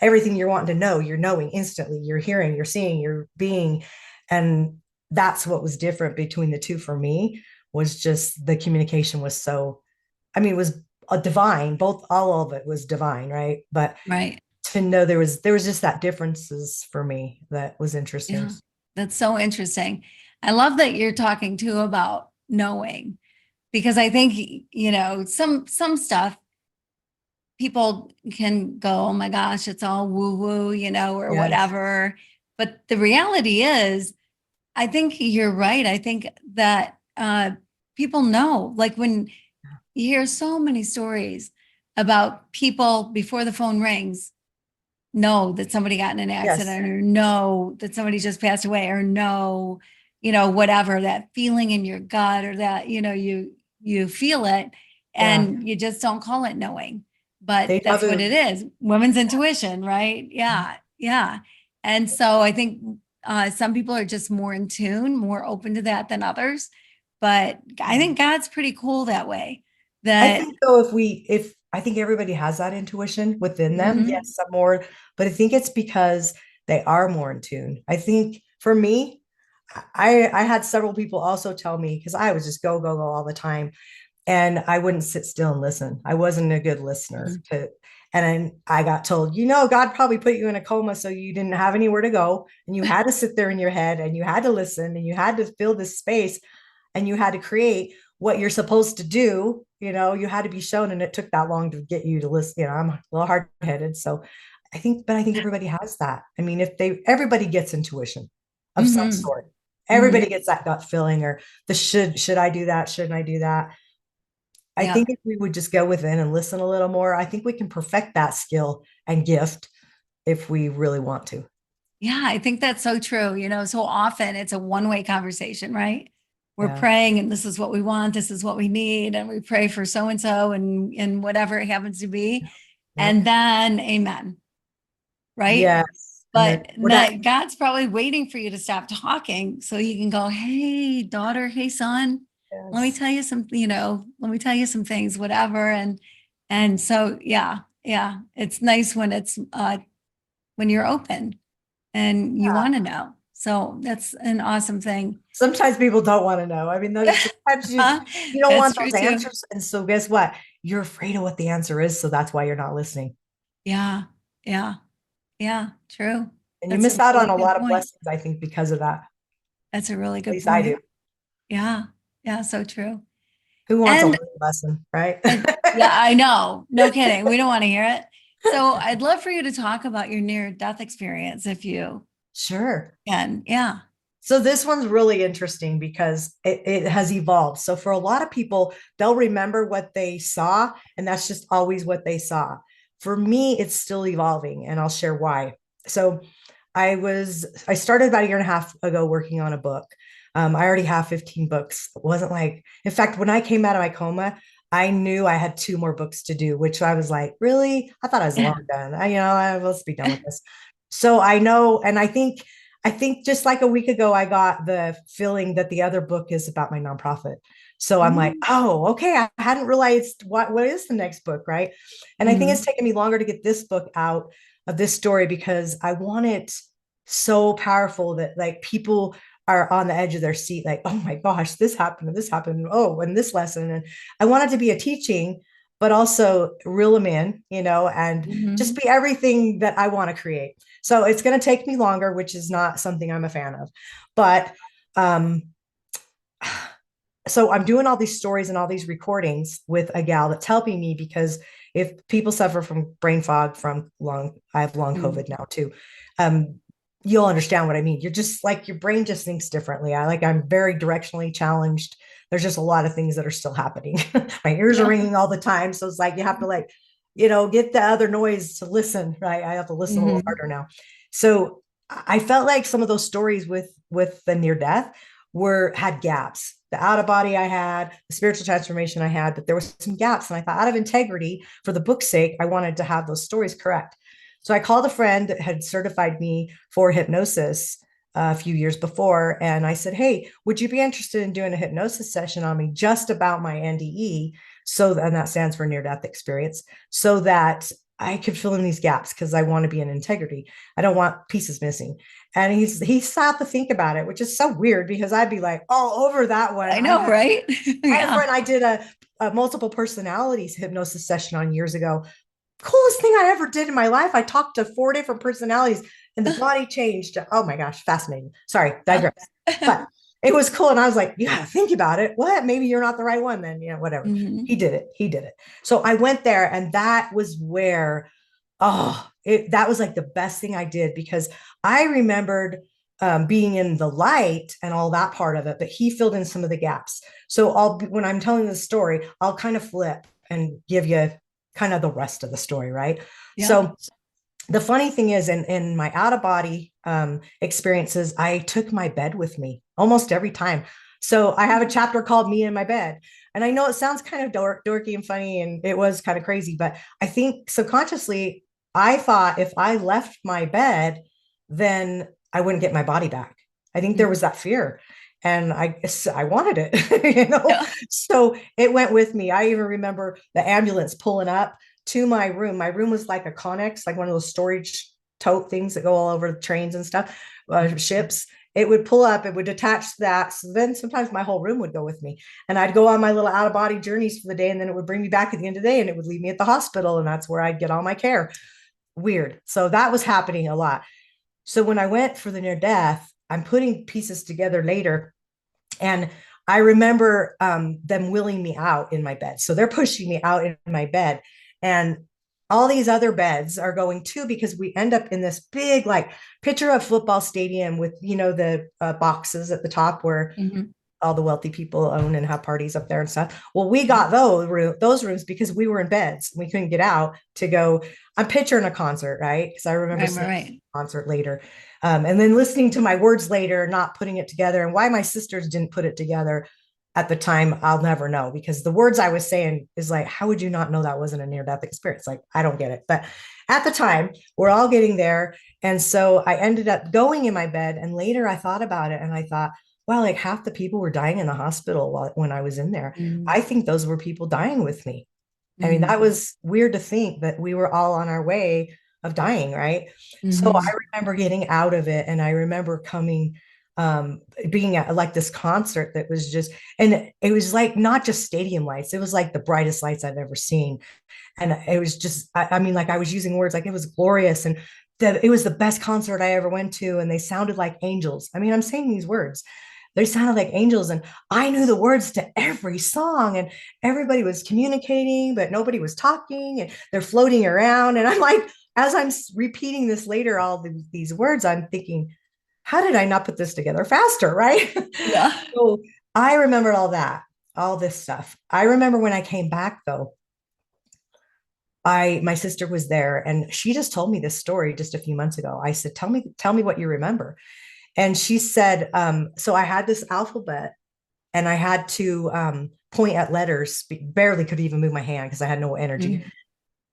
Everything you're wanting to know, you're knowing instantly, you're hearing, you're seeing, you're being. And that's what was different between the two for me, was just the communication was so, it was a divine, both, all of it was divine, right? But right. to know there was just that differences for me that was interesting. Yeah, that's so interesting. I love that you're talking too about knowing, because I think, some stuff people can go, oh my gosh, it's all woo woo, or Yes. whatever. But the reality is, I think you're right. I think that people know, like, when you hear so many stories about people before the phone rings, know that somebody got in an Yes. accident, or know that somebody just passed away, or know, whatever, that feeling in your gut, or that, you feel it, Yeah. and you just don't call it knowing. But Deja that's what vu. it is. Women's intuition, right? Yeah. Yeah. And so I think some people are just more in tune, more open to that than others. But I think God's pretty cool that way. I That, think though, if I think everybody has that intuition within them, mhm, yes, some more, but I think it's because they are more in tune. I think for me, I had several people also tell me, because I was just go, go, go all the time, and I wouldn't sit still and listen. I wasn't a good listener mhm, to, and then I got told, God probably put you in a coma so you didn't have anywhere to go, and you had to sit there in your head, and you had to listen, and you had to fill this space, and you had to create what you're supposed to do. You had to be shown, and it took that long to get you to listen. I'm a little hard-headed, so but I think everybody has that. If everybody gets intuition of some mhm, sort. Everybody mhm. gets that gut feeling, or the should I do that? Shouldn't I do that? I Yeah. think if we would just go within and listen a little more, I think we can perfect that skill and gift if we really want to. Yeah, I think that's so true. So often it's a one-way conversation, right? We're Yeah. praying, and this is what we want, this is what we need, and we pray for so and so, and whatever it happens to be. Yep. And then amen, right? Yes. And then But we're not. God's probably waiting for you to stop talking so you can go, hey, daughter, hey, son, let me Yes. tell you some, let me tell you some things, whatever. And so, yeah, yeah, it's nice when it's when you're open and you Yeah. want to know. So that's an awesome thing. Sometimes people don't want to know. Sometimes you don't That's want true those too. answers. And so guess what? You're afraid of what the answer is. So that's why you're not listening. Yeah. Yeah. Yeah. True. And you That's a miss out on really a good lot of point. blessings, I think, because of that. That's a really At good least I point. do. Yeah. Yeah. So true. Who wants a And learning lesson, right? yeah, I know. No kidding. We don't want to hear it. So I'd love for you to talk about your near death experience if you Sure. can. Yeah. So this one's really interesting because it has evolved. So for a lot of people, they'll remember what they saw, and that's just always what they saw. For me, it's still evolving, and I'll share why. So I started about a year and a half ago working on a book. I already have 15 books. It wasn't like, in fact, when I came out of my coma, I knew I had two more books to do, which I was like, really? I thought I was Yeah. long done. Let's be done with this. So I know, and I think just like a week ago, I got the feeling that the other book is about my nonprofit. So I'm like, oh, okay. I hadn't realized what is the next book, right? And I think it's Mm-hmm. taken me longer to get this book out of this story because I want it so powerful that like people are on the edge of their seat, like, oh my gosh, this happened and this happened. Oh, and this lesson. And I want it to be a teaching, but also reel them in, and just Mm-hmm. be everything that I want to create. So it's going to take me longer, which is not something I'm a fan of. But um, so I'm doing all these stories and all these recordings with a gal that's helping me because if people suffer from brain fog from I have long Mm-hmm. COVID now too. Um, you'll understand what I mean. You're just like your brain just thinks differently. I'm very directionally challenged. There's just a lot of things that are still happening. My ears are Yeah. ringing all the time. So it's like you have to get the other noise to listen, right? I have to listen a little Mm-hmm. harder now. So I felt like some of those stories with the near death had gaps. The out of body I had, the spiritual transformation I had, but there was some gaps. And I thought, out of integrity, for the book's sake, I wanted to have those stories correct. So I called a friend that had certified me for hypnosis a few years before. And I said, hey, would you be interested in doing a hypnosis session on me just about my NDE? And that stands for near death experience, so that I could fill in these gaps because I want to be in integrity. I don't want pieces missing. And he stopped to think about it, which is so weird because I'd be like all over that one. I know, right? I had a Yeah. friend I did a multiple personalities hypnosis session on years ago. Coolest thing I ever did in my life. I talked to 4 different personalities and the body changed. Oh my gosh, fascinating. Sorry, digress. But it was cool. And I was like, you gotta think about it. What? Maybe you're not the right one then, whatever. Mm-hmm. He did it. He did it. So I went there and that was where, that was like the best thing I did because I remembered being in the light and all that part of it, but he filled in some of the gaps. So when I'm telling the story, I'll kind of flip and give you kind of the rest of the story, right? Yeah. So the funny thing is, in my out of body experiences, I took my bed with me almost every time. So I have a chapter called "Me in My Bed," and I know it sounds kind of dorky and funny, and it was kind of crazy, but I think subconsciously I thought if I left my bed, then I wouldn't get my body back. I think there Mm-hmm. was that fear. And I wanted it, Yeah. So it went with me. I even remember the ambulance pulling up to my room. My room was like a Connex, like one of those storage tote things that go all over trains and stuff, ships. It would pull up, it would attach to that. So then sometimes my whole room would go with me. And I'd go on my little out of body journeys for the day. And then it would bring me back at the end of the day and it would leave me at the hospital. And that's where I'd get all my care. Weird. So that was happening a lot. So when I went for the near death, I'm putting pieces together later. And I remember them wheeling me out in my bed. So they're pushing me out in my bed. And all these other beds are going too because we end up in this big, like, picture of football stadium with, the boxes at the top where Mm-hmm. all the wealthy people own and have parties up there and stuff. Well, we got those rooms because we were in beds. We couldn't get out to go. I'm picturing a concert, right? Because I remember Right, right, seeing right. a concert later. And then listening to my words later, not putting it together, and why my sisters didn't put it together at the time, I'll never know because the words I was saying is like, how would you not know that wasn't a near death experience? Like, I don't get it. But at the time, we're all getting there. And so I ended up going in my bed. And later I thought about it and I thought, wow, like half the people were dying in the hospital when I was in there. I think those were people dying with me. I mean, Mm-hmm. that was weird to think that we were all on our way of dying, right? So I Mm-hmm. remember getting out of it and I remember coming. um, being at like this concert that was just, and it was like not just stadium lights, it was like the brightest lights I've ever seen. And it was just, I mean, like I was using words like it was glorious, and it was the best concert I ever went to, and they sounded like angels. I mean, I'm saying these words, they sounded like angels, and I knew the words to every song, and everybody was communicating but nobody was talking, and they're floating around, and I'm like, as I'm repeating this later, all these words, I'm thinking, how did I not put this together faster, right? Yeah. So I remember all that, all this stuff. I remember when I came back though, my sister was there and she just told me this story just a few months ago. I said, tell me what you remember. And she said, so I had this alphabet and I had to point at letters, barely could even move my hand because I had no energy, Mhm.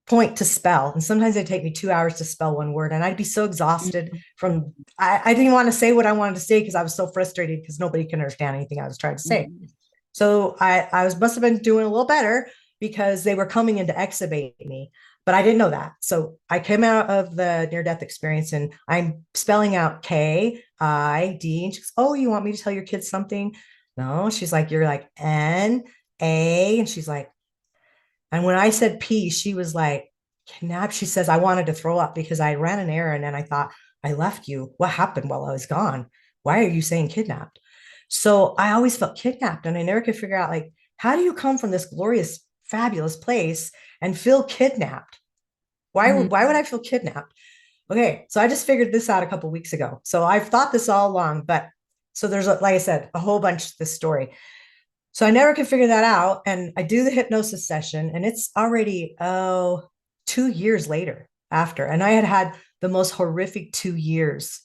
point to spell. And sometimes it'd take me 2 hours to spell one word. And I'd be so exhausted from, I didn't want to say what I wanted to say because I was so frustrated because nobody can understand anything I was trying to say. Mhm. So I was must have been doing a little better because they were coming in to exhibit me, but I didn't know that. So I came out of the near death experience and I'm spelling out KID. And she goes, "Oh, you want me to tell your kids something?" No, she's like, "You're like NA." And she's like, and when I said P, she was like, "Kidnap." She says, "I wanted to throw up because I ran an errand and I thought, I left you. What happened while I was gone? Why are you saying kidnapped?" So I always felt kidnapped and I never could figure out, like, how do you come from this glorious, fabulous place and feel kidnapped? Mhm. Why would I feel kidnapped? Okay, so I just figured this out a couple of weeks ago. So I've thought this all along, but so there's, like I said, a whole bunch to this story. So I never could figure that out. And I do the hypnosis session, and it's already, 2 years later after. And I had had the most horrific 2 years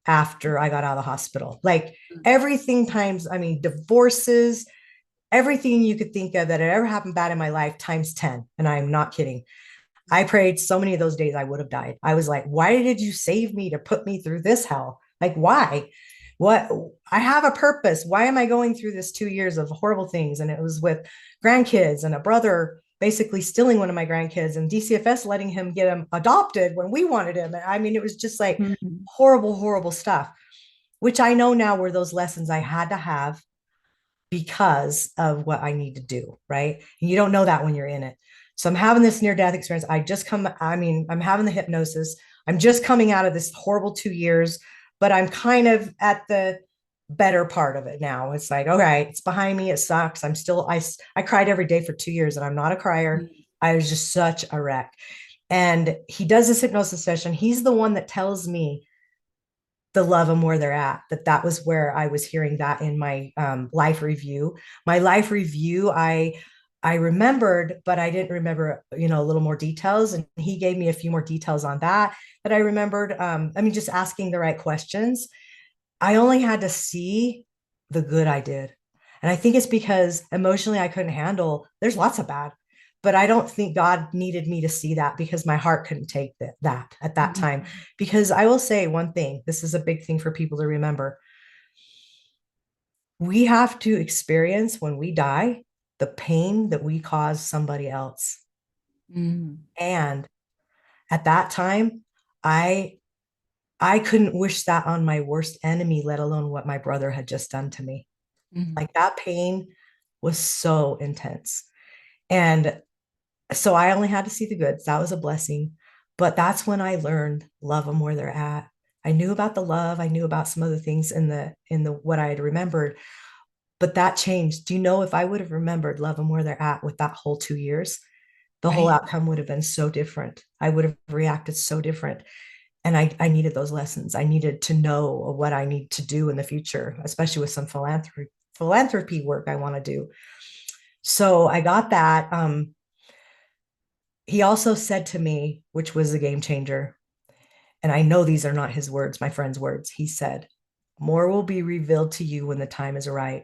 after I got out of the hospital. Like everything times, I mean, divorces, everything you could think of that had ever happened bad in my life times 10. And I'm not kidding. I prayed so many of those days I would have died. I was like, why did you save me to put me through this hell? Like, why? What? I have a purpose. Why am I going through this 2 years of horrible things? And it was with grandkids and a brother basically stealing one of my grandkids and DCFS letting him get him adopted when we wanted him. I mean, it was just like Mhm. horrible, horrible stuff, which I know now were those lessons I had to have because of what I need to do, right? And you don't know that when you're in it. So I'm having this near death experience. I mean, I'm having the hypnosis. I'm just coming out of this horrible 2 years, but I'm kind of at the better part of it now. It's like, all right, it's behind me. It sucks. I cried every day for 2 years and I'm not a crier. I was just such a wreck. And he does this hypnosis session. He's the one that tells me the love them where they're at. That was where I was hearing that in my life review. My life review, I remembered, but I didn't remember, a little more details. And he gave me a few more details on that I remembered. I mean, just asking the right questions. I only had to see the good I did. And I think it's because emotionally I couldn't handle, there's lots of bad, but I don't think God needed me to see that because my heart couldn't take that at that time. Mhm. Because I will say one thing, this is a big thing for people to remember. We have to experience when we die the pain that we cause somebody else. Mhm. And at that time, I I couldn't wish that on my worst enemy, let alone what my brother had just done to me. Mhm. Like that pain was so intense. And so I only had to see the goods. That was a blessing. But that's when I learned love them where they're at. I knew about the love. I knew about some other things in the what I had remembered, but that changed. Do you know if I would have remembered love them where they're at with that whole 2 years, the whole Right. outcome would have been so different. I would have reacted so different. And I needed those lessons. I needed to know what I need to do in the future, especially with some philanthropy work I want to do. So I got that. He also said to me, which was a game changer, and I know these are not his words, my friend's words. He said, "More will be revealed to you when the time is right,"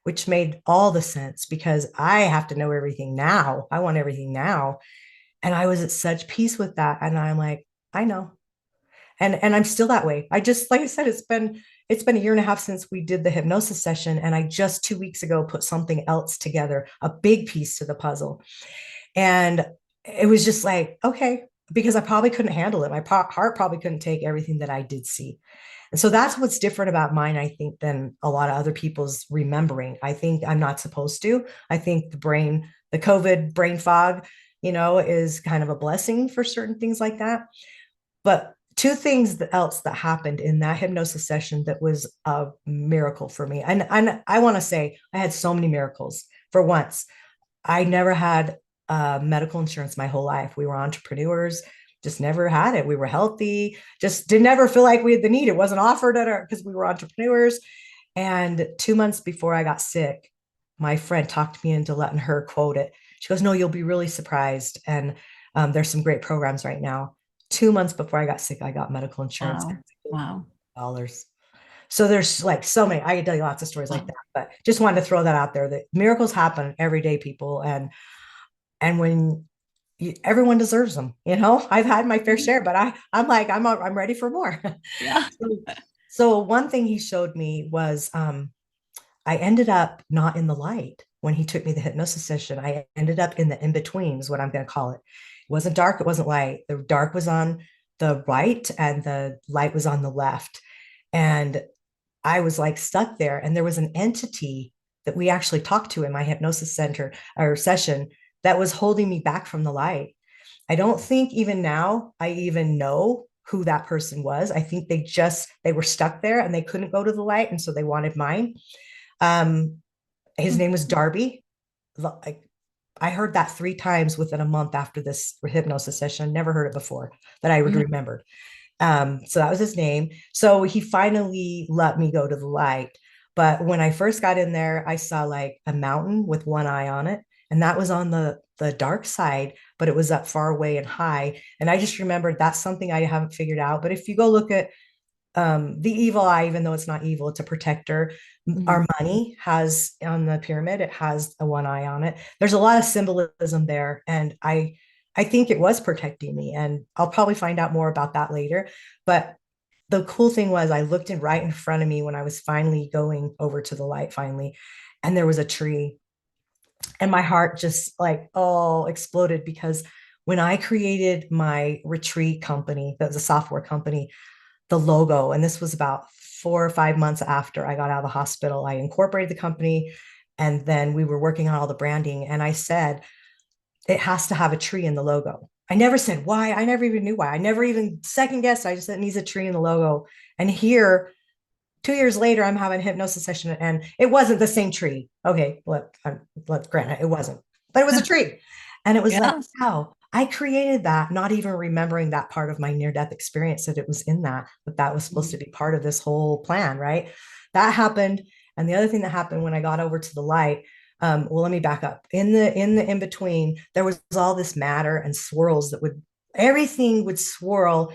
which made all the sense because I have to know everything now. I want everything now. And I was at such peace with that. And I'm like, I know. And I'm still that way. I just, like I said, it's been a year and a half since we did the hypnosis session. And I just 2 weeks ago put something else together, a big piece to the puzzle. And it was just like, okay. because I probably couldn't handle it. My heart probably couldn't take everything that I did see. And so that's what's different about mine, I think, than a lot of other people's remembering. I think I'm not supposed to. I think the COVID brain fog, is kind of a blessing for certain things like that. But two things else that happened in that hypnosis session that was a miracle for me. And I want to say I had so many miracles. For once, I never had medical insurance my whole life. We were entrepreneurs, just never had it. We were healthy, just did never feel like we had the need. It wasn't offered at our because we were entrepreneurs. And 2 months before I got sick, my friend talked me into letting her quote it. She goes, "No, you'll be really surprised." And there's some great programs right now. 2 months before I got sick, I got medical insurance. Wow. Wow. Dollars. So there's like so many. I could tell you lots of stories like Wow. that, but just wanted to throw that out there that miracles happen every day, people, and when everyone deserves them. I've had my fair share, but I'm ready for more. Yeah. so, so one thing he showed me was I ended up not in the light when he took me the hypnosis session. I ended up in the in between, is what I'm going to call it. It wasn't dark, it wasn't light. The dark was on the right, and the light was on the left. And I was like stuck there. And there was an entity that we actually talked to in my hypnosis center or session that was holding me back from the light. I don't think even now I even know who that person was. I think they were stuck there and they couldn't go to the light. And so they wanted mine. Um, his name was Darby. I heard that 3 times within a month after this hypnosis session. Never heard it before that I would Mhm. remember. So that was his name. So he finally let me go to the light. But when I first got in there, I saw like a mountain with one eye on it. And that was on the dark side, but it was up far away and high. And I just remembered that's something I haven't figured out. But if you go look at the evil eye, even though it's not evil, it's a protector. Our Mhm. money has on the pyramid, it has a one eye on it. There's a lot of symbolism there. And I think it was protecting me. And I'll probably find out more about that later. But the cool thing was I looked in right in front of me when I was finally going over to the light finally, and there was a tree. And my heart just like, oh, exploded because when I created my retreat company, that was a software company, the logo, and this was about 4 or 5 months after I got out of the hospital, I incorporated the company, and then we were working on all the branding. And I said, it has to have a tree in the logo. I never said why. I never even knew why. I never even second guessed. I just said it needs a tree in the logo. And here, 2 years later, I'm having a hypnosis session, and it wasn't the same tree. Okay, let's grant it, it wasn't, but it was a tree. And it was like, Yeah. wow, I created that, not even remembering that part of my near death experience that it was in that was supposed to Mhm. be part of this whole plan, right? That happened. And the other thing that happened when I got over to the light, well, let me back up. In the in between, there was all this matter and swirls that would everything would swirl,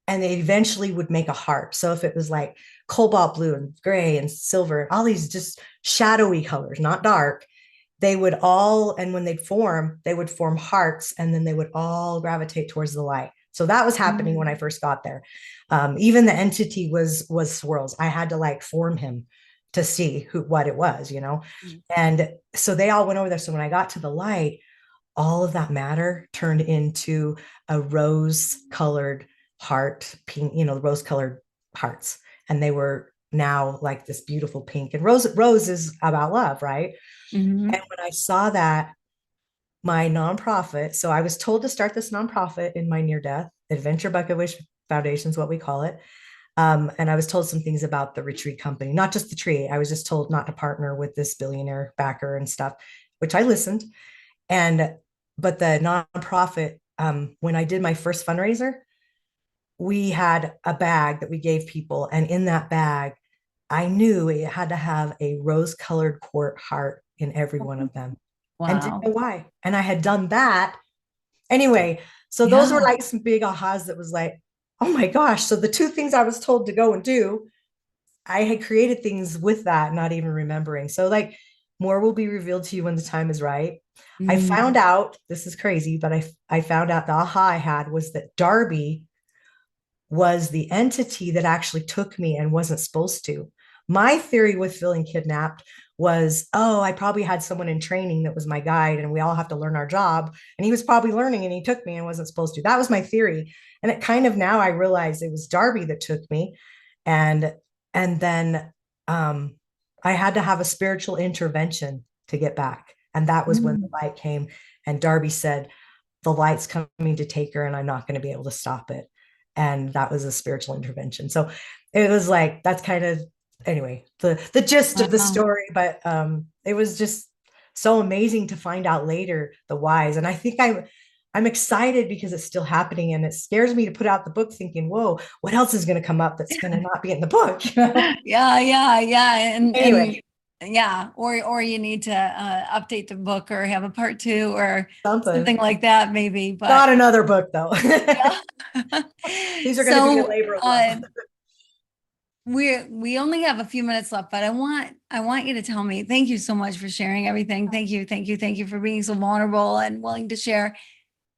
and they eventually would make a heart. So if it was like cobalt blue and gray and silver, all these just shadowy colors, not dark, they would all, and when they would form hearts, and then they would all gravitate towards the light. So that was happening when I Mhm. first got there. Even the entity was swirls. I had to like form him to see what it was. And so they all went over there. So when I got to the light, all of that matter turned into a rose colored heart, pink, rose colored hearts. And they were now like this beautiful pink. And rose is about love, right? And Mhm. when I saw that, my nonprofit, so I was told to start this nonprofit in my near death, Adventure Bucket Wish Foundation is what we call it. And I was told some things about the retreat company, not just the tree. I was just told not to partner with this billionaire backer and stuff, which I listened. And but the nonprofit, when I did my first fundraiser, we had a bag that we gave people, and in that bag, I knew it had to have a rose-colored quart heart in every one of them, and didn't Wow. know why. And I had done that anyway. So those were Yeah. like some big ahas that was like, oh my gosh. So the two things I was told to go and do, I had created things with that, not even remembering. So, like, more will be revealed to you when the time is right. I found Mhm. out, this is crazy, but I found out the aha I had was that Darby was the entity that actually took me and wasn't supposed to. My theory with feeling kidnapped was, oh, I probably had someone in training that was my guide and we all have to learn our job. And he was probably learning and he took me and wasn't supposed to. That was my theory. And it kind of now I realize it was Darby that took me. And then I had to have a spiritual intervention to get back. And that was when the Mm. light came. And Darby said, the light's coming to take her and I'm not going to be able to stop it. And that was a spiritual intervention. So it was like, that's kind of, anyway, the gist of the Wow. story. But it was just so amazing to find out later the whys. And I think I'm excited because it's still happening and it scares me to put out the book thinking, whoa, what else is going to come up that's going to not be in the book? Yeah, yeah, yeah. And Anyway, yeah, or you need to update the book or have a part two or something. something like that, maybe. Not But another book though. yeah. These are going to be a So labor of love. we only have a few minutes left, but I want you to tell me, thank you so much for sharing everything. Thank you, thank you, thank you for being so vulnerable and willing to share.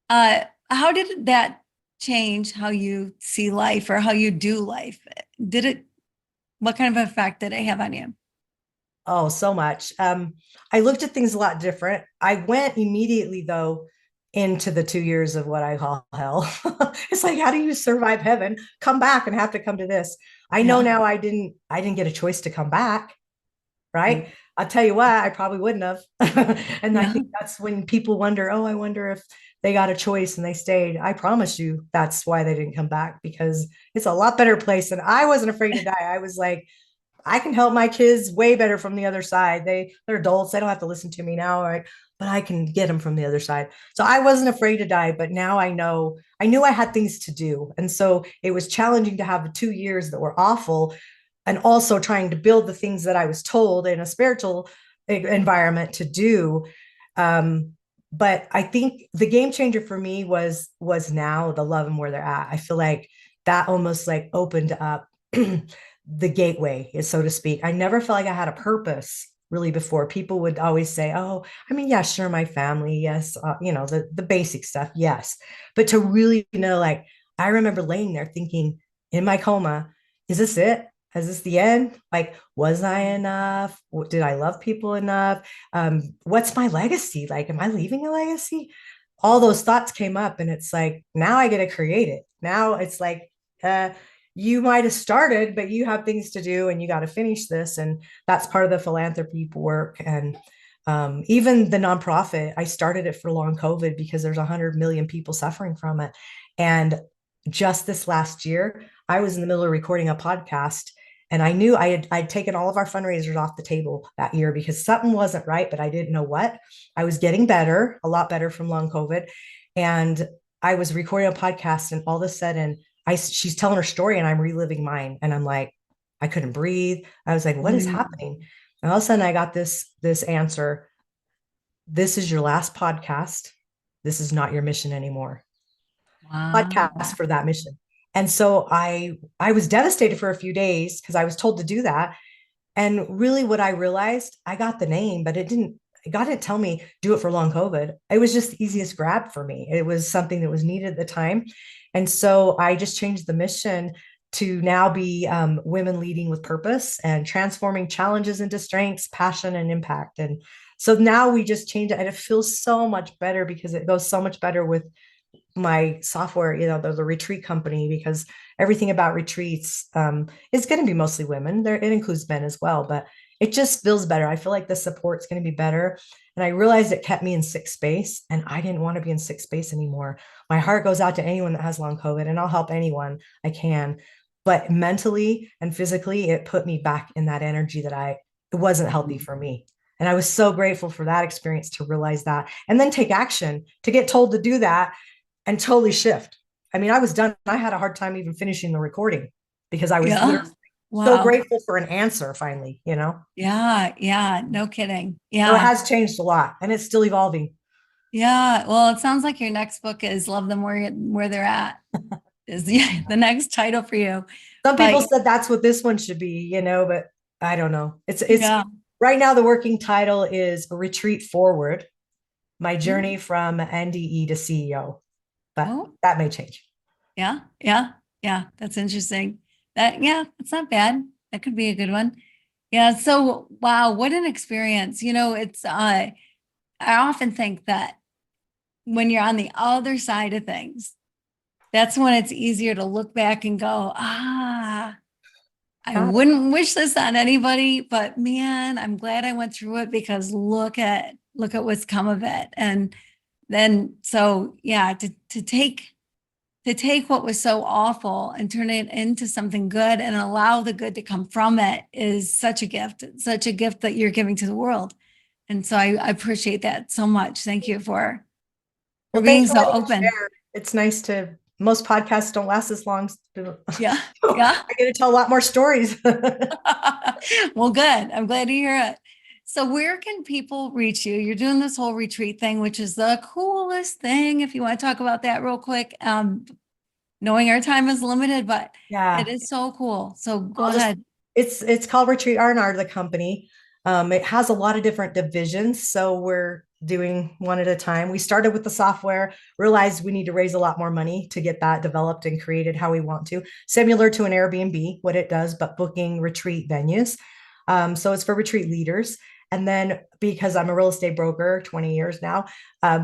How did that change how you see life or how you do life? Did it, what kind of effect did it have on you? Oh, so much. I looked at things a lot different. I went immediately though into the 2 years of what I call hell. It's like, how do you survive heaven? Come back and have to come to this. I know Yeah. now I didn't get a choice to come back, Mm. right? I'll tell you what, I probably wouldn't have. And I Yeah. think that's when people wonder, oh, I wonder if they got a choice and they stayed. I promise you that's why they didn't come back because it's a lot better place. And I wasn't afraid to die. I was like, I can help my kids way better from the other side. They're adults. They don't have to listen to me now, right? But I can get them from the other side. So I wasn't afraid to die, but now I knew I had things to do. And so it was challenging to have the 2 years that were awful and also trying to build the things that I was told in a spiritual environment to do. Um, but I think the game changer for me was now the love and where they're at. I feel like that almost like opened up the gateway, so to speak. I never felt like I had a purpose really before. People would always say, "Oh, I mean, yeah, sure, my family, yes, the basic stuff, yes." But to really like, I remember laying there thinking in my coma, "Is this it? Is this the end? Like, was I enough? Did I love people enough? What's my legacy? Like, am I leaving a legacy?" All those thoughts came up, and it's like now I get to create it. Now it's like, uh, you might have started, but you have things to do and you got to finish this. And that's part of the philanthropy work. And even the nonprofit, I started it for long COVID because there's 100 million people suffering from it. And just this last year, I was in the middle of recording a podcast and I knew I'd taken all of our fundraisers off the table that year because something wasn't right, but I didn't know what. I was getting better, a lot better from long COVID. And I was recording a podcast and all of a sudden she's telling her story and I'm reliving mine. And I'm like, I couldn't breathe. I was like, what is Mm. happening? And all of a sudden I got this answer. This is your last podcast. This is not your mission anymore. Podcast Wow. for that mission. And so I was devastated for a few days because I was told to do that. And really what I realized, I got the name, but God didn't tell me do it for long COVID. It was just the easiest grab for me. It was something that was needed at the time. And so I just changed the mission to now be women leading with purpose and transforming challenges into strengths, passion, and impact. And so now we just change it and it feels so much better because it goes so much better with my software, the retreat company, because everything about retreats is going to be mostly women. There, it includes men as well, but it just feels better. I feel like the support's going to be better. And I realized it kept me in sick space, and I didn't want to be in sick space anymore. My heart goes out to anyone that has long COVID, and I'll help anyone I can. But mentally and physically, it put me back in that energy it wasn't healthy for me. And I was so grateful for that experience to realize that and then take action to get told to do that and totally shift. I mean, I was done. I had a hard time even finishing the recording because I was literally Yeah. so Wow. grateful for an answer finally. Yeah. Yeah. No kidding. So it Yeah. has changed a lot and it's still evolving. Yeah. Well, it sounds like your next book is Love Them Where They're At is yeah, the next title for you. Some But people said that's what this one should be, but I don't know. It's yeah. right now the working title is Retreat Forward, my Mm. journey from NDE to CEO, but Oh, that may change. yeah. Yeah. Yeah. That's interesting. That, yeah, that's not bad. That could be a good one. Yeah. So, wow, what an experience. I often think that when you're on the other side of things, that's when it's easier to look back and go, I Yeah. wouldn't wish this on anybody, but man, I'm glad I went through it because look at what's come of it. And then so yeah, to take what was so awful and turn it into something good and allow the good to come from it is such a gift. It's such a gift that you're giving to the world. And so I appreciate that so much. Thank you for Well, being thanks for so letting me open. share. It's nice to, most podcasts don't last as long. Yeah. Yeah. I get to tell a lot more stories. Well, good. I'm glad to hear it. So, where can people reach you? You're doing this whole retreat thing, which is the coolest thing. If you want to talk about that real quick, knowing our time is limited, but it Yeah. is so cool. So, go I'll just ahead. it's called Retreat R&R, the company. It has a lot of different divisions, so we're doing one at a time. We started with the software, realized we need to raise a lot more money to get that developed and created how we want to, similar to an Airbnb, what it does, but booking retreat venues. So it's for retreat leaders. And then because I'm a real estate broker, 20 years now,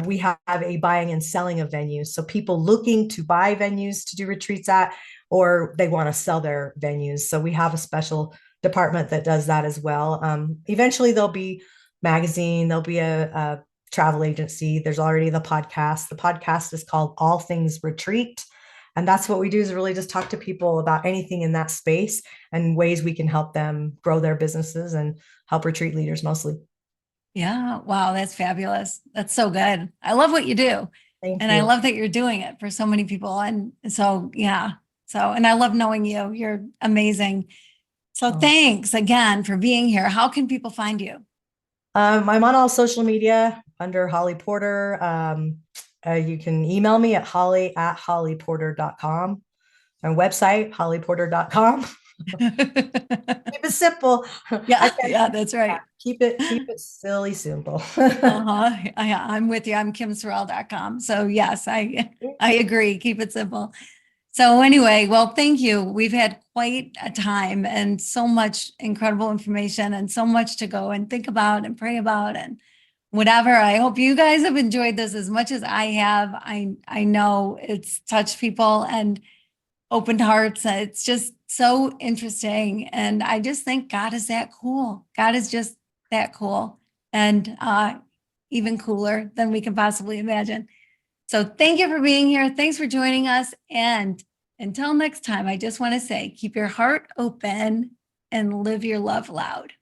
we have a buying and selling of venues. So people looking to buy venues to do retreats at, or they want to sell their venues. So we have a special department that does that as well. Eventually, there'll be magazine, there'll be a travel agency. There's already the podcast. The podcast is called All Things Retreat. And that's what we do is really just talk to people about anything in that space and ways we can help them grow their businesses and help retreat leaders mostly. Yeah. Wow. That's fabulous. That's so good. I love what you do. Thank And I you. love that you're doing it for so many people. And so, yeah. So, and I love knowing you. You're amazing. So, Oh. thanks again for being here. How can people find you? I'm on all social media under Holly Porter. You can email me at holly@hollyporter.com. Our website, hollyporter.com. Keep it simple. I Yeah. can Yeah. That's right. keep it silly simple. Uh-huh. I'm with you. I'm kimsorrelle.com. So yes, I agree. Keep it simple. So anyway, well, thank you. We've had quite a time and so much incredible information and so much to go and think about and pray about and whatever. I hope you guys have enjoyed this as much as I have. I know it's touched people and opened hearts. It's just so interesting. And I just think God is that cool. God is just that cool and even cooler than we can possibly imagine. So thank you for being here. Thanks for joining us. And until next time, I just want to say keep your heart open and live your love loud.